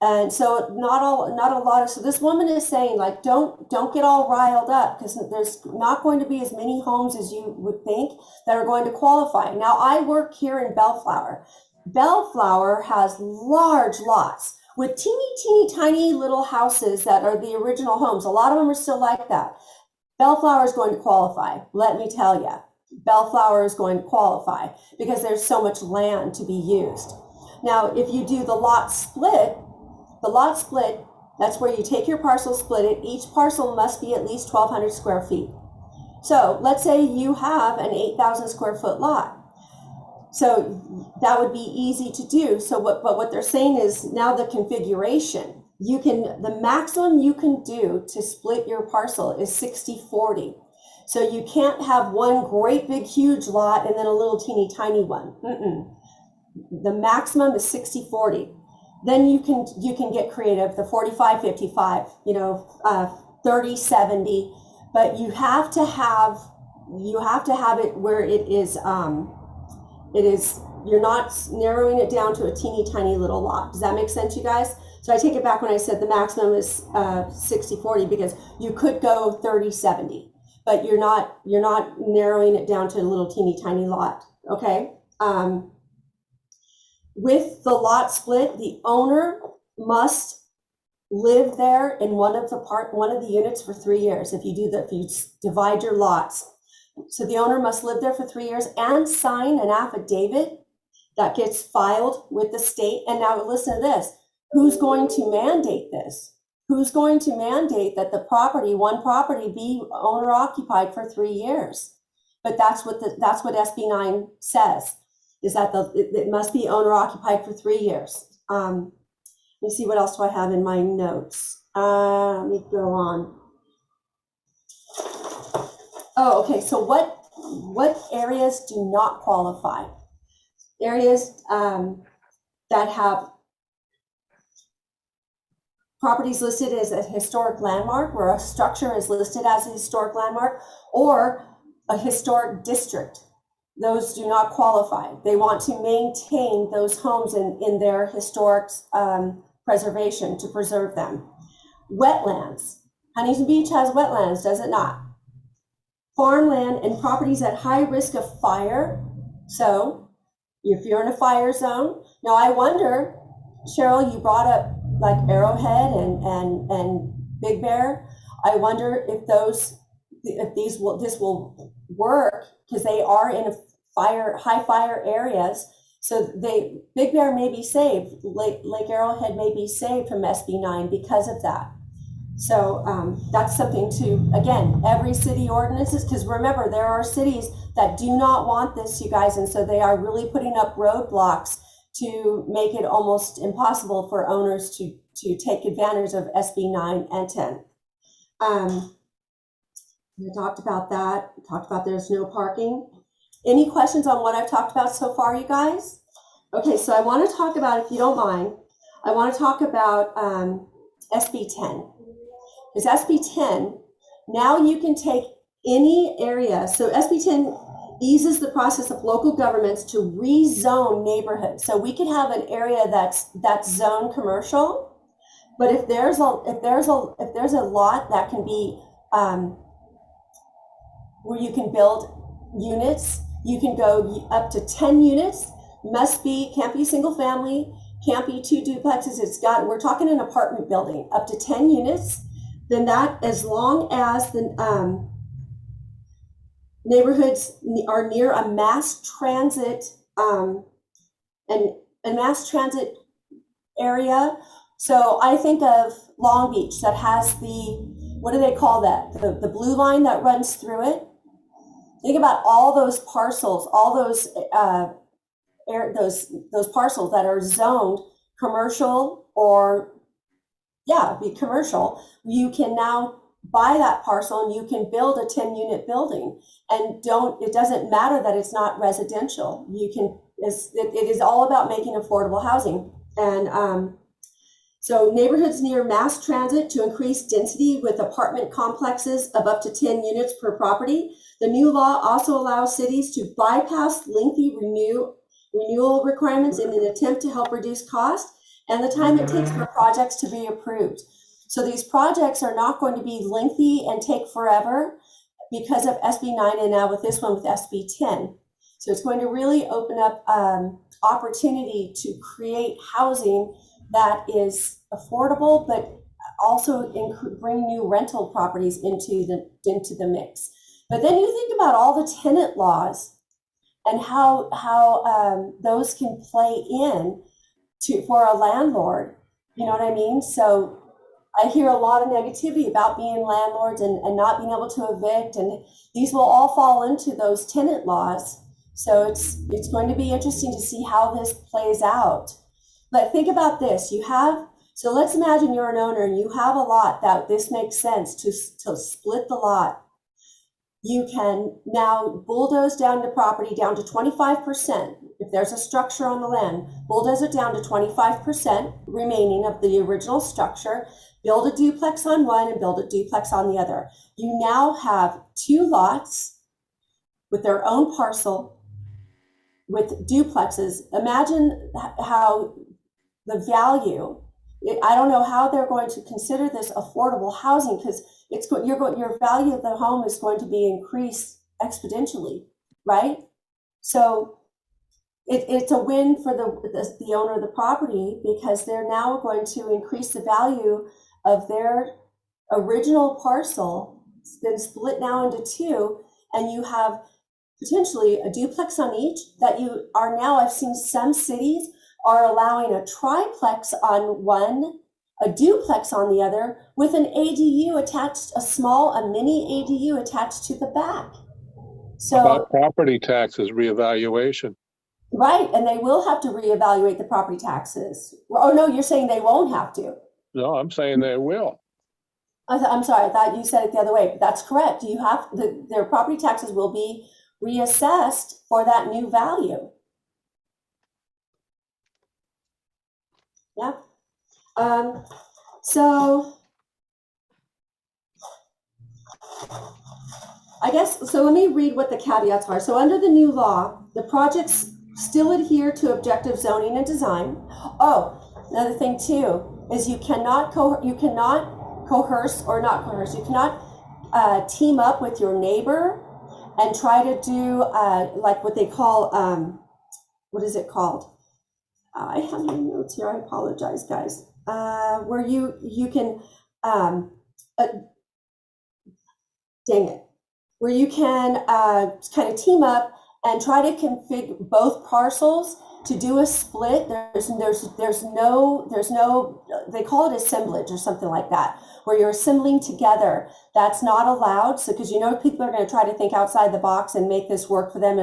And so not a lot of, so this woman is saying, like, don't get all riled up, because there's not going to be as many homes as you would think that are going to qualify. Now, I work here in Bellflower. Bellflower has large lots with teeny tiny little houses that are the original homes. A lot of them are still like that. Bellflower is going to qualify. Let me tell you, Bellflower is going to qualify because there's so much land to be used. Now, if you do the lot split, that's where you take your parcel, split it. Each parcel must be at least 1,200 square feet. So let's say you have an 8,000 square foot lot. So that would be easy to do. So what they're saying is, now the configuration, the maximum you can do to split your parcel is 60-40. So you can't have one great big huge lot and then a little teeny tiny one. The maximum is 60-40. Then you can get creative, the 45-55, 30-70, but you have to have it where it is, you're not narrowing it down to a teeny tiny little lot. Does that make sense, you guys? So I take it back when I said the maximum is 60-40, because you could go 30-70, but you're not narrowing it down to a little teeny tiny lot. Okay. With the lot split, the owner must live there in one of the units for 3 years. If you divide your lots, so the owner must live there for 3 years and sign an affidavit that gets filed with the state. And now listen to this: who's going to mandate this? Who's going to mandate that one property be owner occupied for 3 years? But that's what SB 9 says, is that it must be owner occupied for 3 years. Let me see, what else do I have in my notes? Let me go on. Oh, okay. So what areas do not qualify? Areas that have properties listed as a historic landmark, where a structure is listed as a historic landmark, or a historic district. Those do not qualify. They want to maintain those homes in their historic preservation, to preserve them. Wetlands. Huntington Beach has wetlands, does it not? Farmland and properties at high risk of fire. So if you're in a fire zone. Now I wonder, Cheryl, you brought up like Arrowhead and Big Bear. I wonder if this will work, because they are in high fire areas. So Big Bear may be saved. Lake Arrowhead may be saved from SB 9 because of that. So that's something to, again, every city ordinances, because remember, there are cities that do not want this, you guys, and so they are really putting up roadblocks to make it almost impossible for owners to take advantage of SB 9 and 10. We talked about that. We talked about there's no parking. Any questions on what I've talked about so far, you guys? Okay, so I want to talk about, if you don't mind, I want to talk about SB 10. Because SB 10, now you can take any area. So SB 10 eases the process of local governments to rezone neighborhoods. So we could have an area that's zone commercial, but if there's a lot that can be where you can build units, you can go up to 10 units. Can't be single family, can't be 2 duplexes. We're talking an apartment building up to 10 units. Then that, as long as the neighborhoods are near a mass transit and a mass transit area. So I think of Long Beach that has what do they call that? The blue line that runs through it. Think about all those parcels, all those those parcels that are zoned commercial or be commercial. You can now buy that parcel and you can build a 10-unit building, and it doesn't matter that it's not residential. It is all about making affordable housing. And so neighborhoods near mass transit to increase density with apartment complexes of up to 10 units per property. The new law also allows cities to bypass lengthy renewal requirements in an attempt to help reduce cost and the time it takes for projects to be approved. So these projects are not going to be lengthy and take forever because of SB 9 and now with this one with SB 10. So it's going to really open up opportunity to create housing that is affordable, but also bring new rental properties into the mix. But then you think about all the tenant laws and how those can play in for a landlord. You know what I mean? So I hear a lot of negativity about being landlords and not being able to evict, and these will all fall into those tenant laws. So it's going to be interesting to see how this plays out. But think about this. So let's imagine you're an owner and you have a lot that this makes sense to split the lot. You can now bulldoze down the property down to 25%. If there's a structure on the land, bulldoze it down to 25% remaining of the original structure, build a duplex on one and build a duplex on the other. You now have 2 lots with their own parcel with duplexes. Imagine how the value, I don't know how they're going to consider this affordable housing, because your value of the home is going to be increased exponentially, right? So it's a win for the owner of the property, because they're now going to increase the value of their original parcel. It's been split now into 2, and you have potentially a duplex on each that you are now, I've seen some cities are allowing a triplex on one, a duplex on the other, with an ADU attached, a mini ADU attached to the back. So about property taxes reevaluation. Right, and they will have to reevaluate the property taxes. Oh no, you're saying they won't have to. No, I'm saying they will. I'm sorry, I thought you said it the other way, but that's correct. Their property taxes will be reassessed for that new value. Yeah. So let me read what the caveats are. So under the new law, the projects still adhere to objective zoning and design. Oh, another thing too is you cannot coerce or not coerce. You cannot team up with your neighbor and try to do like what they call what is it called? I have my notes here. I apologize, guys. Where you can dang it, where you can kind of team up and try to configure both parcels to do a split, there's no, they call it assemblage or something like that, where you're assembling together. That's not allowed. So, because people are going to try to think outside the box and make this work for them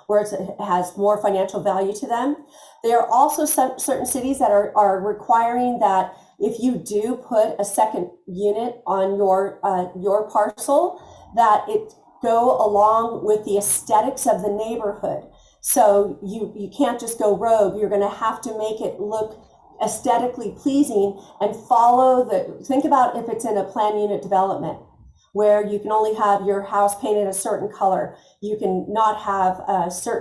where it has more financial value to them. There are also certain cities that are requiring that if you do put a second unit on your parcel, that it go along with the aesthetics of the neighborhood. So you can't just go rogue. You're going to have to make it look aesthetically pleasing and think about if it's in a planned unit development where you can only have your house painted a certain color. You can not have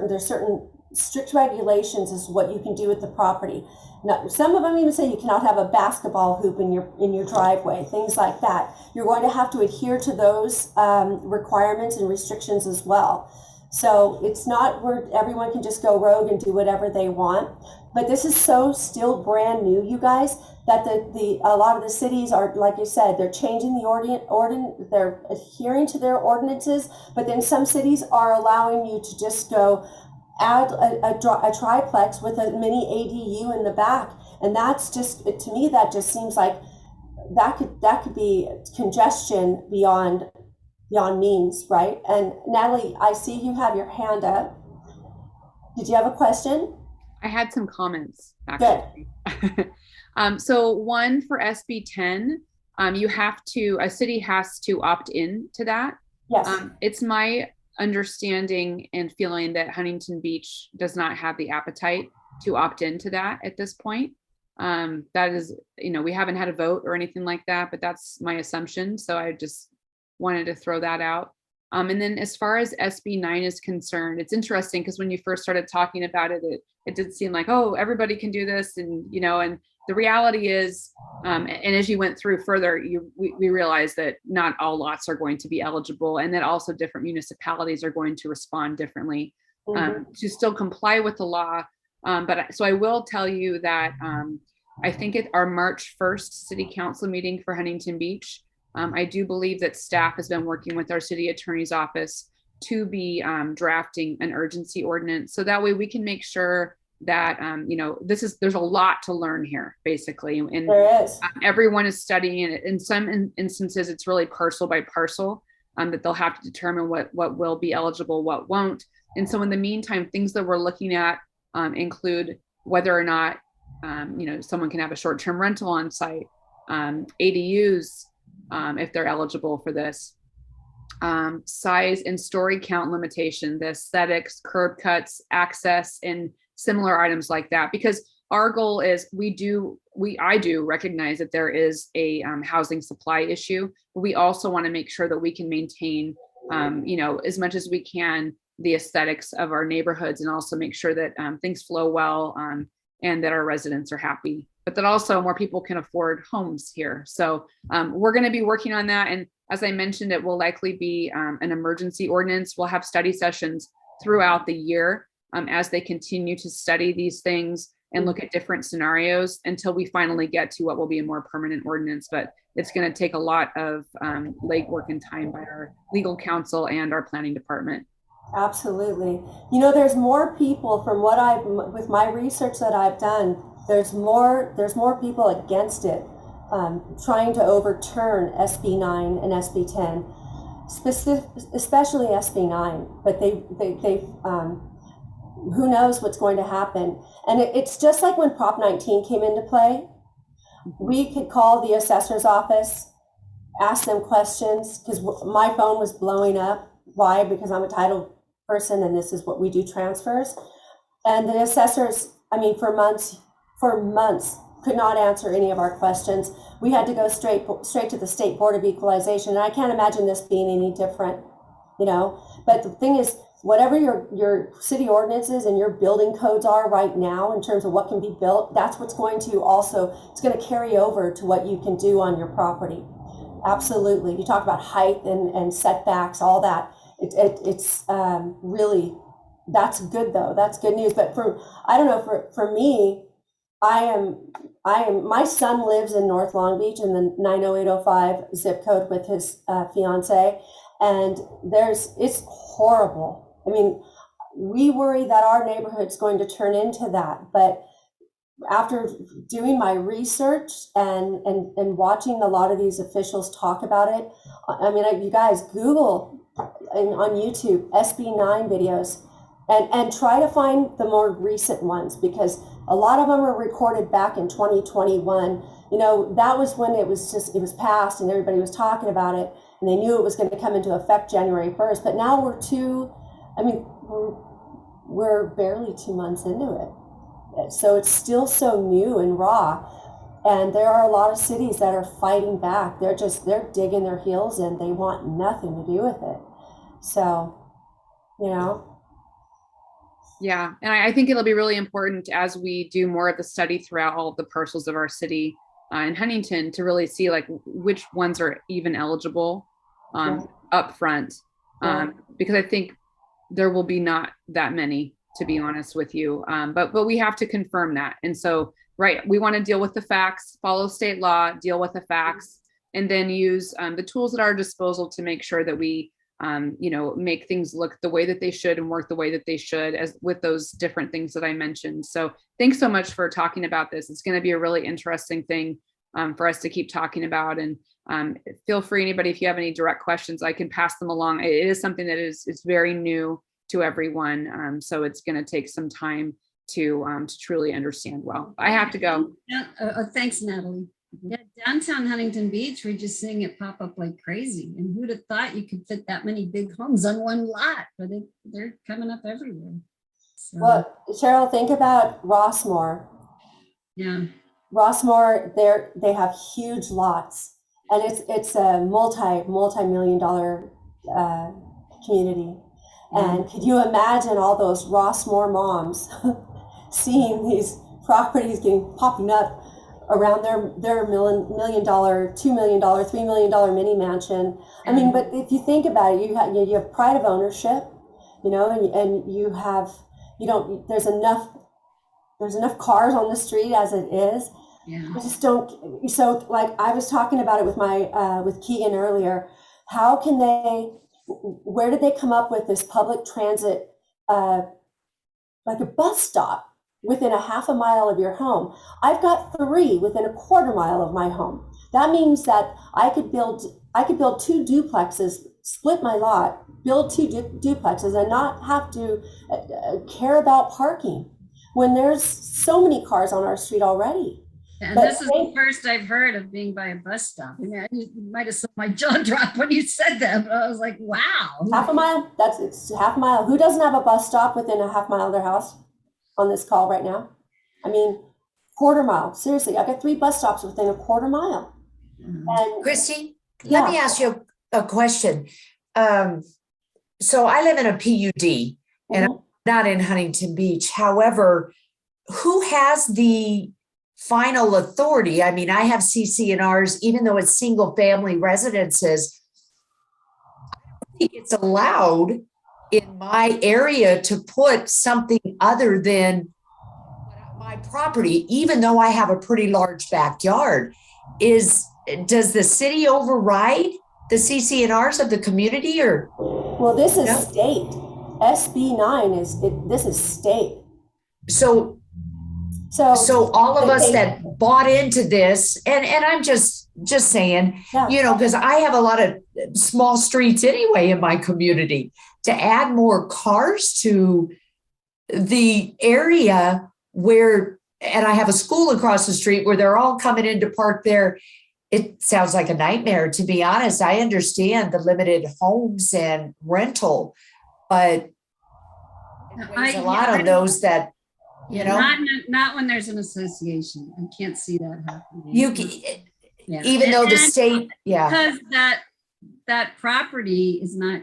there's certain strict regulations as to what you can do with the property. Now, some of them even say you cannot have a basketball hoop in your driveway, things like that. You're going to have to adhere to those requirements and restrictions as well. So it's not where everyone can just go rogue and do whatever they want. But this is still brand new, you guys, that a lot of the cities are, like you said, they're changing the they're adhering to their ordinances, but then some cities are allowing you to just go add a triplex with a mini ADU in the back. And that's just, to me, that just seems like that could be congestion beyond means, right? And Natalie, I see you have your hand up. Did you have a question? I had some comments, actually. Good. So one for SB 10, a city has to opt in to that. Yes. It's my understanding and feeling that Huntington Beach does not have the appetite to opt into that at this point. That is, we haven't had a vote or anything like that, but that's my assumption. So I just wanted to throw that out. And then as far as SB 9 is concerned, it's interesting because when you first started talking about it, it did seem like, oh, everybody can do this. And, and the reality is, and as you went through further, we realized that not all lots are going to be eligible, and that also different municipalities are going to respond differently to still comply with the law. So I will tell you that I think at our March 1st City Council meeting for Huntington Beach, I do believe that staff has been working with our city attorney's office to be drafting an urgency ordinance. So that way we can make sure that, there's a lot to learn here, basically. And there is. Everyone is studying it. In some instances, it's really parcel by parcel that they'll have to determine what will be eligible, what won't. And so in the meantime, things that we're looking at include whether or not, someone can have a short-term rental on site, ADUs, if they're eligible for this, size and story count limitation, the aesthetics, curb cuts, access, and similar items like that. Because our goal is I do recognize that there is a housing supply issue, but we also want to make sure that we can maintain, as much as we can, the aesthetics of our neighborhoods, and also make sure that things flow well and that our residents are happy, but that also more people can afford homes here. So we're going to be working on that. And as I mentioned, it will likely be an emergency ordinance. We'll have study sessions throughout the year as they continue to study these things and look at different scenarios until we finally get to what will be a more permanent ordinance. But it's going to take a lot of legwork and time by our legal counsel and our planning department. Absolutely. There's more people with my research that I've done, there's more people against it, trying to overturn SB 9 and SB 10, especially SB 9, but they who knows what's going to happen. And it's just like when Prop 19 came into play, we could call the assessor's office, ask them questions, because my phone was blowing up. Why? Because I'm a title person and this is what we do, transfers. And the assessors, for months, could not answer any of our questions. We had to go straight to the State Board of Equalization. And I can't imagine this being any different, But the thing is, whatever your city ordinances and your building codes are right now in terms of what can be built, that's what's going to carry over to what you can do on your property. Absolutely. You talk about height and setbacks, all that. It's really, that's good though. That's good news. But for me, my son lives in North Long Beach in the 90805 zip code with his fiance, and it's horrible. we worry that our neighborhood's going to turn into that. But after doing my research and watching a lot of these officials talk about it, I mean, you guys Google on YouTube SB9 videos and try to find the more recent ones, because a lot of them are recorded back in 2021. You know, that was when it was passed and everybody was talking about it, and they knew it was going to come into effect January 1st. But now we're barely 2 months into it. So it's still so new and raw. And there are a lot of cities that are fighting back. They're digging their heels in. They want nothing to do with it. So, you know. Yeah. And I think it'll be really important as we do more of the study throughout all of the parcels of our city in Huntington to really see like which ones are even eligible up front. Because I think there will be not that many, to be honest with you. But we have to confirm that. And so, right, we want to deal with the facts, follow state law, deal with the facts, and then use the tools at our disposal to make sure that we, make things look the way that they should and work the way that they should, as with those different things that I mentioned. So thanks so much for talking about this. It's going to be a really interesting thing for us to keep talking about. And feel free, anybody, if you have any direct questions, I can pass them along. It is something that it's very new to everyone. So it's going to take some time to truly understand well. I have to go. Thanks, Natalie. Yeah, downtown Huntington Beach, we're just seeing it pop up like crazy. And who'd have thought you could fit that many big homes on one lot? But they're coming up everywhere. So. Well, Cheryl, think about Rossmore. Yeah. Rossmore, they have huge lots, and it's a multi-million-dollar community. And could you imagine all those Rossmore moms seeing these properties popping up around their $1 million, $2 million, $3 million mini mansion? I mean, but if you think about it, you have pride of ownership, and you have, there's enough cars on the street as it is. Yeah. I just don't. So, like I was talking about it with Keegan earlier, where did they come up with this public transit, like a bus stop within a half a mile of your home? I've got 3 within a quarter mile of my home. That means that I could build 2 duplexes, split my lot, build 2 duplexes, and not have to care about parking when there's so many cars on our street already. And this is the first I've heard of being by a bus stop. I mean, you might have saw my jaw drop when you said that, but I was like, wow. Half a mile? It's half a mile. Who doesn't have a bus stop within a half mile of their house on this call right now? I mean, quarter mile. Seriously, I got 3 bus stops within a quarter mile. And Christy, let me ask you a question. So I live in a PUD, and I'm not in Huntington Beach. However, who has the final authority? I mean, I have CC&Rs, even though it's single family residences. I think it's allowed in my area to put something other than my property, even though I have a pretty large backyard. Does the city override the CC&Rs of the community, or? Well, this is state. SB9 this is state. So all of us that bought into this, and I'm just saying, because I have a lot of small streets anyway in my community, to add more cars to the area where, and I have a school across the street where they're all coming in to park there. It sounds like a nightmare, to be honest. I understand the limited homes and rental, but there's a lot of those that, not when there's an association. I can't see that happening. Even though the state, because that property is not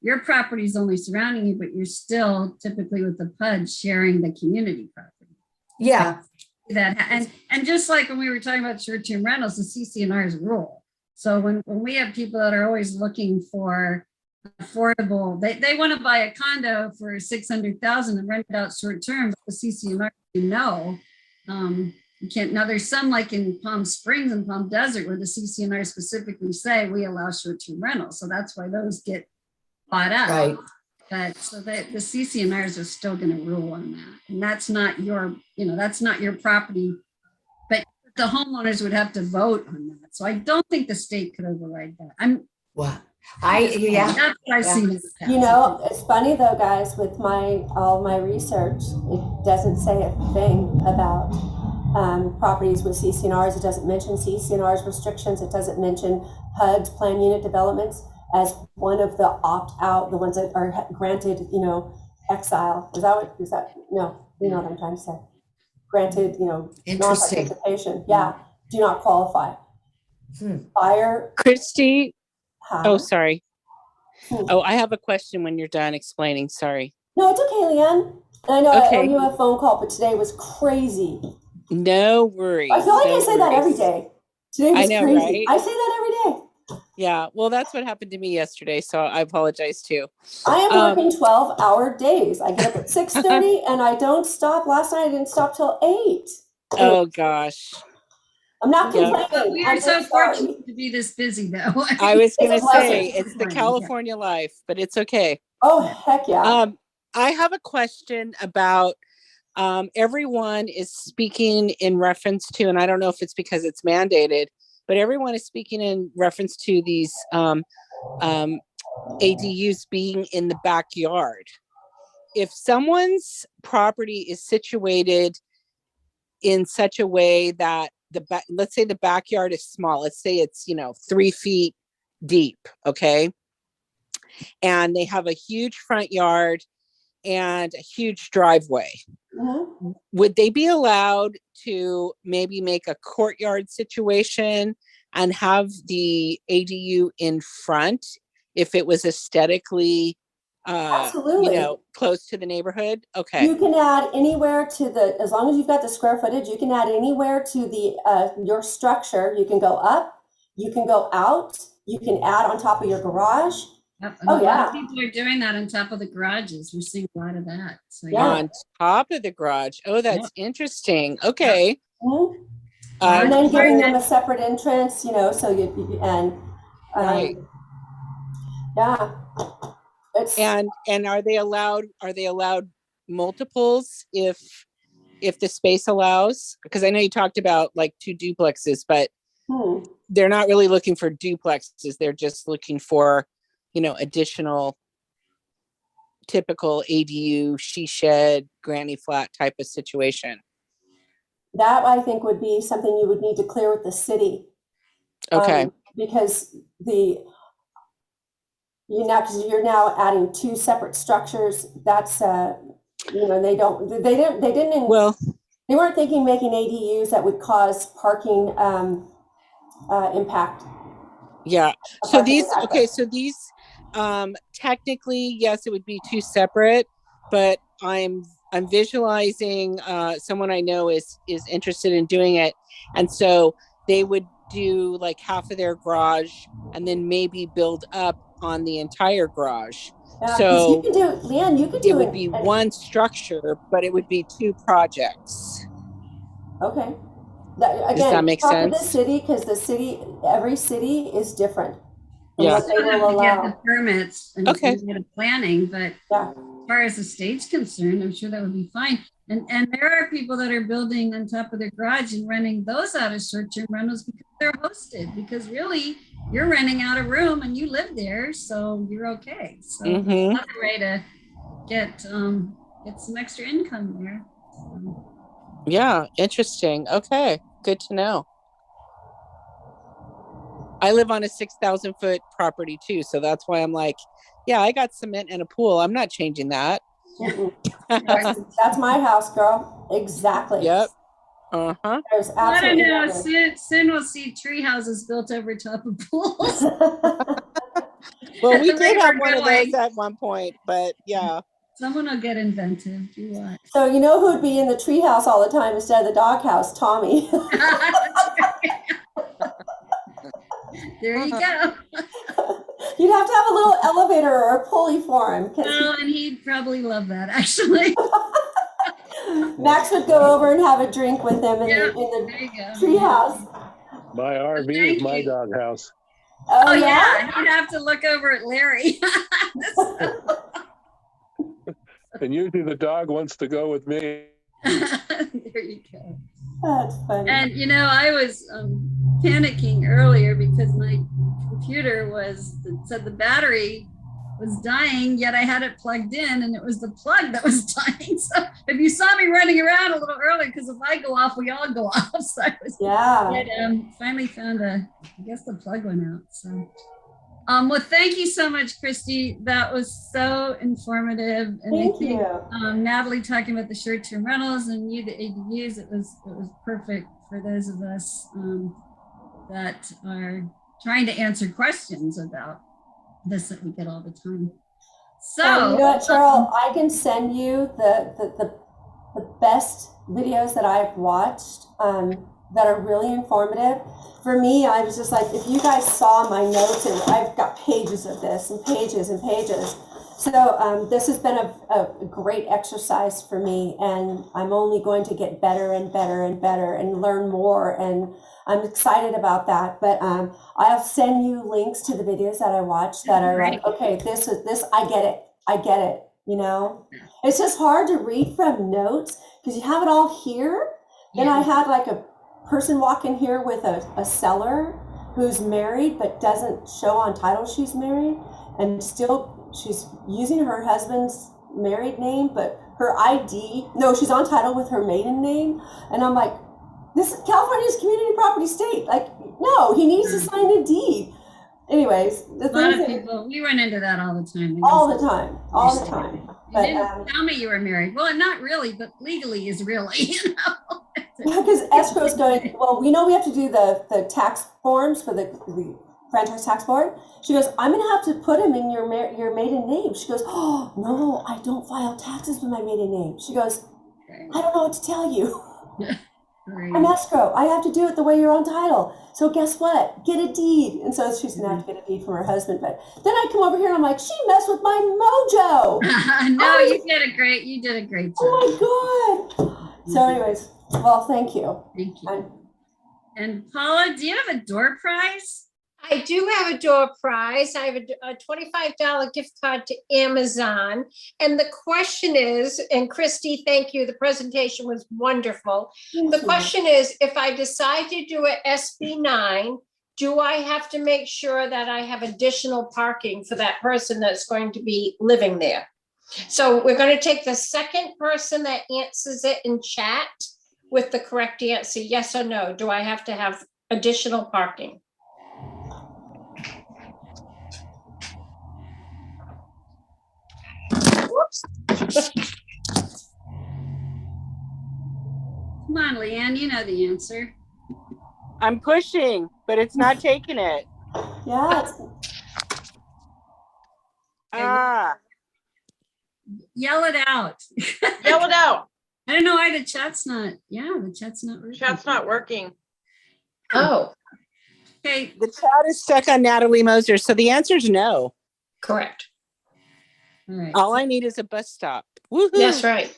your property is only surrounding you, but you're still typically with the PUD sharing the community property. Yeah. And just like when we were talking about short-term rentals, the CC&Rs rule. So when we have people that are always looking for affordable, they want to buy a condo for $600,000 and rent it out short-term, but the CC&R, you can't. Now there's some like in Palm Springs and Palm Desert where the CC&R specifically say we allow short-term rentals. So that's why those get bought up. Right. But so that the CCNRs are still going to rule on that. And that's not your, that's not your property. But the homeowners would have to vote on that. So I don't think the state could override that. Well, That's what I've Yeah. seen in the past. You know, it's funny though, guys, with all my research, it doesn't say a thing about properties with CCNRs. It doesn't mention CCNRs restrictions. It doesn't mention HUD's plan unit developments as one of the opt-out, the ones that are granted, exile. Is that, no, you know what I'm trying to say. Granted, Interesting. non-participation. Yeah, do not qualify. Fire. Christy, Huh? oh, sorry. Hmm. Oh, I have a question when you're done explaining. Sorry. No, it's okay, Leanne. And I know I owe Okay. you a phone call, but today was crazy. No worries. I feel like no I say that every worries. day. Today was I know, crazy. right? I say that every day. Yeah, well, that's what happened to me yesterday, so I apologize too. I am working 12-hour days. I get up at 6:30 and I don't stop. Last night I didn't stop till 8. Oh gosh. I'm not Yeah. complaining. But we are I'm so just sorry. fortunate to be this busy, though. I was It's a gonna blessing. say it's the California life, but it's okay. Oh, heck yeah. I have a question about everyone is speaking in reference to, and I don't know if it's because it's mandated, but everyone is speaking in reference to these ADUs being in the backyard. If someone's property is situated in such a way that let's say the backyard is small, let's say it's 3 feet deep, okay, and they have a huge front yard and a huge driveway, would they be allowed to maybe make a courtyard situation and have the ADU in front if it was aesthetically Absolutely. close to the neighborhood? Okay. You can add anywhere as long as you've got the square footage, you can add anywhere to your structure. You can go up, you can go out, you can add on top of your garage. Yep. Oh, A lot yeah. of people are doing that on top of the garages. We're seeing a lot of that. So Yeah. On top of the garage. Oh, that's interesting. Okay. Mhm. Uh, And then giving them a separate entrance, so Right. Yeah. It's and are they allowed multiples if the space allows? Because I know you talked about like 2 duplexes, but they're not really looking for duplexes. They're just looking for, additional typical ADU, she shed, granny flat type of situation. that I think would be something you would need to clear with the city. Okay. Because because you're now adding 2 separate structures. That's they weren't thinking making ADUs that would cause parking impact. Yeah. So these technically, yes, it would be 2 separate, but I'm visualizing someone I know is interested in doing it, and so they would do like half of their garage and then maybe build up on the entire garage. Yeah, so you could do, Leanne, you could do it would be one structure, but it would be 2 projects. Okay. Does that make talk to the sense? city, because every city is different. Yeah. What they Still have will to get allow. the permits and Okay. get a planning, but Yeah. as far as the state's concerned, I'm sure that would be fine. And there are people that are building on top of their garage and renting those out as short-term rentals because they're hosted, because really you're renting out a room and you live there, so you're okay. So Mhm. another way to get some extra income there. So. Yeah, interesting. Okay, good to know. I live on a 6,000 foot property too, so that's why I'm like, yeah, I got cement and a pool. I'm not changing that. That's my house, girl. Exactly. Yep. Uh-huh. There's I don't absolutely know. nothing. Soon we'll see tree houses built over top of pools. Well, we The way did have we're one of going. those at one point, but yeah. Someone will get inventive. Do what? So you know who'd be in the treehouse all the time instead of the doghouse? Tommy. There you go. You'd have to have a little elevator or a pulley for him. Oh, and he'd probably love that, actually. Max would go over and have a drink with him in Yeah, the there you go. treehouse. My RV Thank is my you. doghouse. Oh, Oh yeah? yeah, you'd have to look over at Larry. And usually the dog wants to go with me. There you go. That's funny. And you know, I was panicking earlier because my computer said the battery was dying, yet I had it plugged in and it was the plug that was dying. So if you saw me running around a little early, because if I go off, we all go off. So I was, finally found I guess the plug went out. So, well, thank you so much, Christy. That was so informative. And Thank you. Natalie talking about the short-term rentals and you, the ADUs, it was perfect for those of us that are trying to answer questions about this that we get all the time. So you know what, Cheryl, I can send you the best videos that I've watched that are really informative. For me, I was just like, if you guys saw my notes, and I've got pages of this and pages and pages. So this has been a great exercise for me, and I'm only going to get better and better and better and learn more, and I'm excited about that. But I'll send you links to the videos that I watched that are like, okay, this, I get it, you know? It's just hard to read from notes because you have it all here. Then I had like a person walk in here with a seller who's married but doesn't show on title she's married, and still she's using her husband's married name, but her ID, no, she's on title with her maiden name. And I'm like, this California's community property state. Like, no, he needs to sign a deed. Anyways, a lot of people, we run into that all the time. All the time. You didn't tell me you were married. Well, not really, but legally is really, you know. Because escrow's going, well, we know we have to do the tax forms for the franchise tax board. She goes, I'm going to have to put him in your maiden name. She goes, oh, no, I don't file taxes with my maiden name. She goes, I don't know what to tell you. I'm escrow. I have to do it the way you're on title. So guess what? Get a deed. And so she's going to have to get a deed from her husband. But then I come over here and I'm like, she messed with my mojo. No, you did a great job. Oh my God. So anyways, well, thank you. Thank you. And Paula, do you have a door prize? I do have a door prize. I have a $25 gift card to Amazon. And the question is, and Christy, thank you. The presentation was wonderful. The question is, if I decide to do a SB9, do I have to make sure that I have additional parking for that person that's going to be living there? So we're going to take the second person that answers it in chat with the correct answer, yes or no. Do I have to have additional parking? Whoops. Come on, Leanne, you know the answer. I'm pushing, but it's not taking it. Yeah. Yell it out. Yell it out. I don't know why the chat's not working. Chat's not working. Oh, Okay. The chat is stuck on Natalie Moser, so the answer is no. correct. All right. All I need is a bus stop. Woohoo! That's right.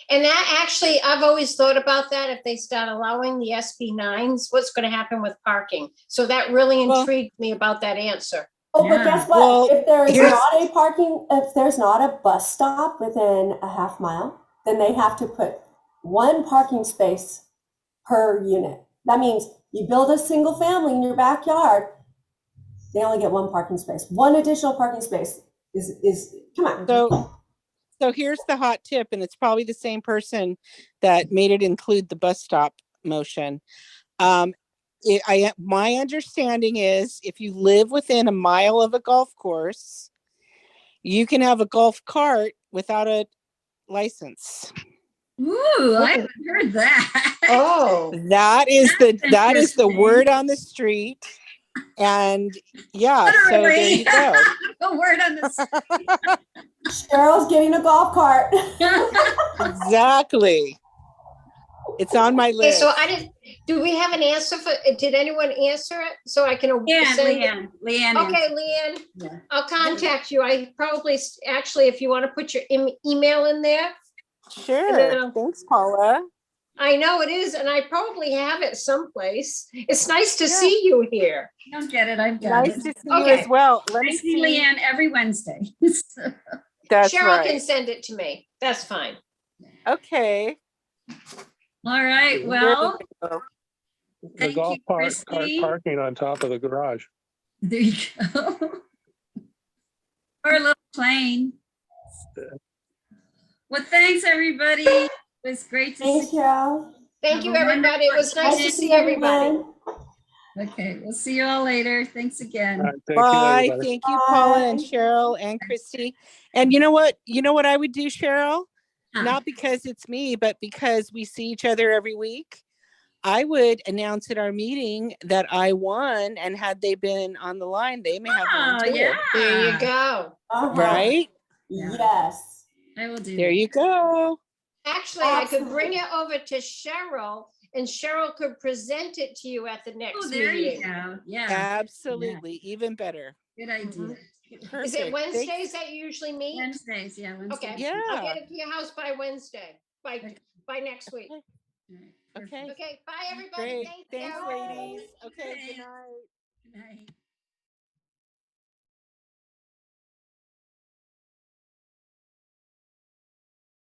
And that actually, I've always thought about that. If they start allowing the SB9s, what's going to happen with parking? So that really intrigued me about that answer. Oh, but guess what? Well, if there's not a bus stop within a half mile, then they have to put one parking space per unit. That means you build a single family in your backyard, they only get one parking space. One additional parking space is come on. So here's the hot tip, and it's probably the same person that made it include the bus stop motion. My understanding is if you live within a mile of a golf course, you can have a golf cart without a license. Ooh, I haven't heard that. Oh, That is the word on the street. And yeah, so there you go. The word on the street. Cheryl's getting a golf cart. Exactly. It's on my okay, list. so do we have an answer did anyone answer it? So I can Leanne. Okay, Leanne, Yeah. I'll contact you. I probably, actually, if you want to put your email in there. Sure. Thanks, Paula. I know it is, and I probably have it someplace. It's nice to see you here. Don't get it. I've got Nice it. to see you as well. Let I me see see. Leanne every Wednesday. That's Cheryl can right. send it to me. That's fine. Okay. All right, There well, The thank golf you, cart Christy. parking on top of the garage. There you go. Or a little plane. Well, thanks, everybody. It was great to Thanks, see. Cheryl. Thank you, everybody. It was nice to see everybody. everyone. Okay, we'll see you all later. Thanks again. All right, thank you, Bye. everybody. Thank you, Paula and Bye. Cheryl and Christy. And you know what? You know what I would do, Cheryl? Huh. Not because it's me, but because we see each other every week. I would announce at our meeting that I won, and had they been on the line, they may have won Oh, too. yeah. There you go. Right? Yeah. Yes. I will do There that. you go. Actually, I could bring Absolutely. it over to Cheryl and Cheryl could present it to you at the Oh, next there you meeting. go. Yeah, Absolutely. Even better. good idea. Is it Perfect. Wednesdays Thanks. that you usually meet? Wednesdays, yeah, Wednesdays. Okay. Yeah. I'll get it to your house by Wednesday, by next week. All right, perfect. Okay. Okay, bye, everybody. Great. Thank Thanks, you. ladies. Okay. Thanks. Good night. Good night.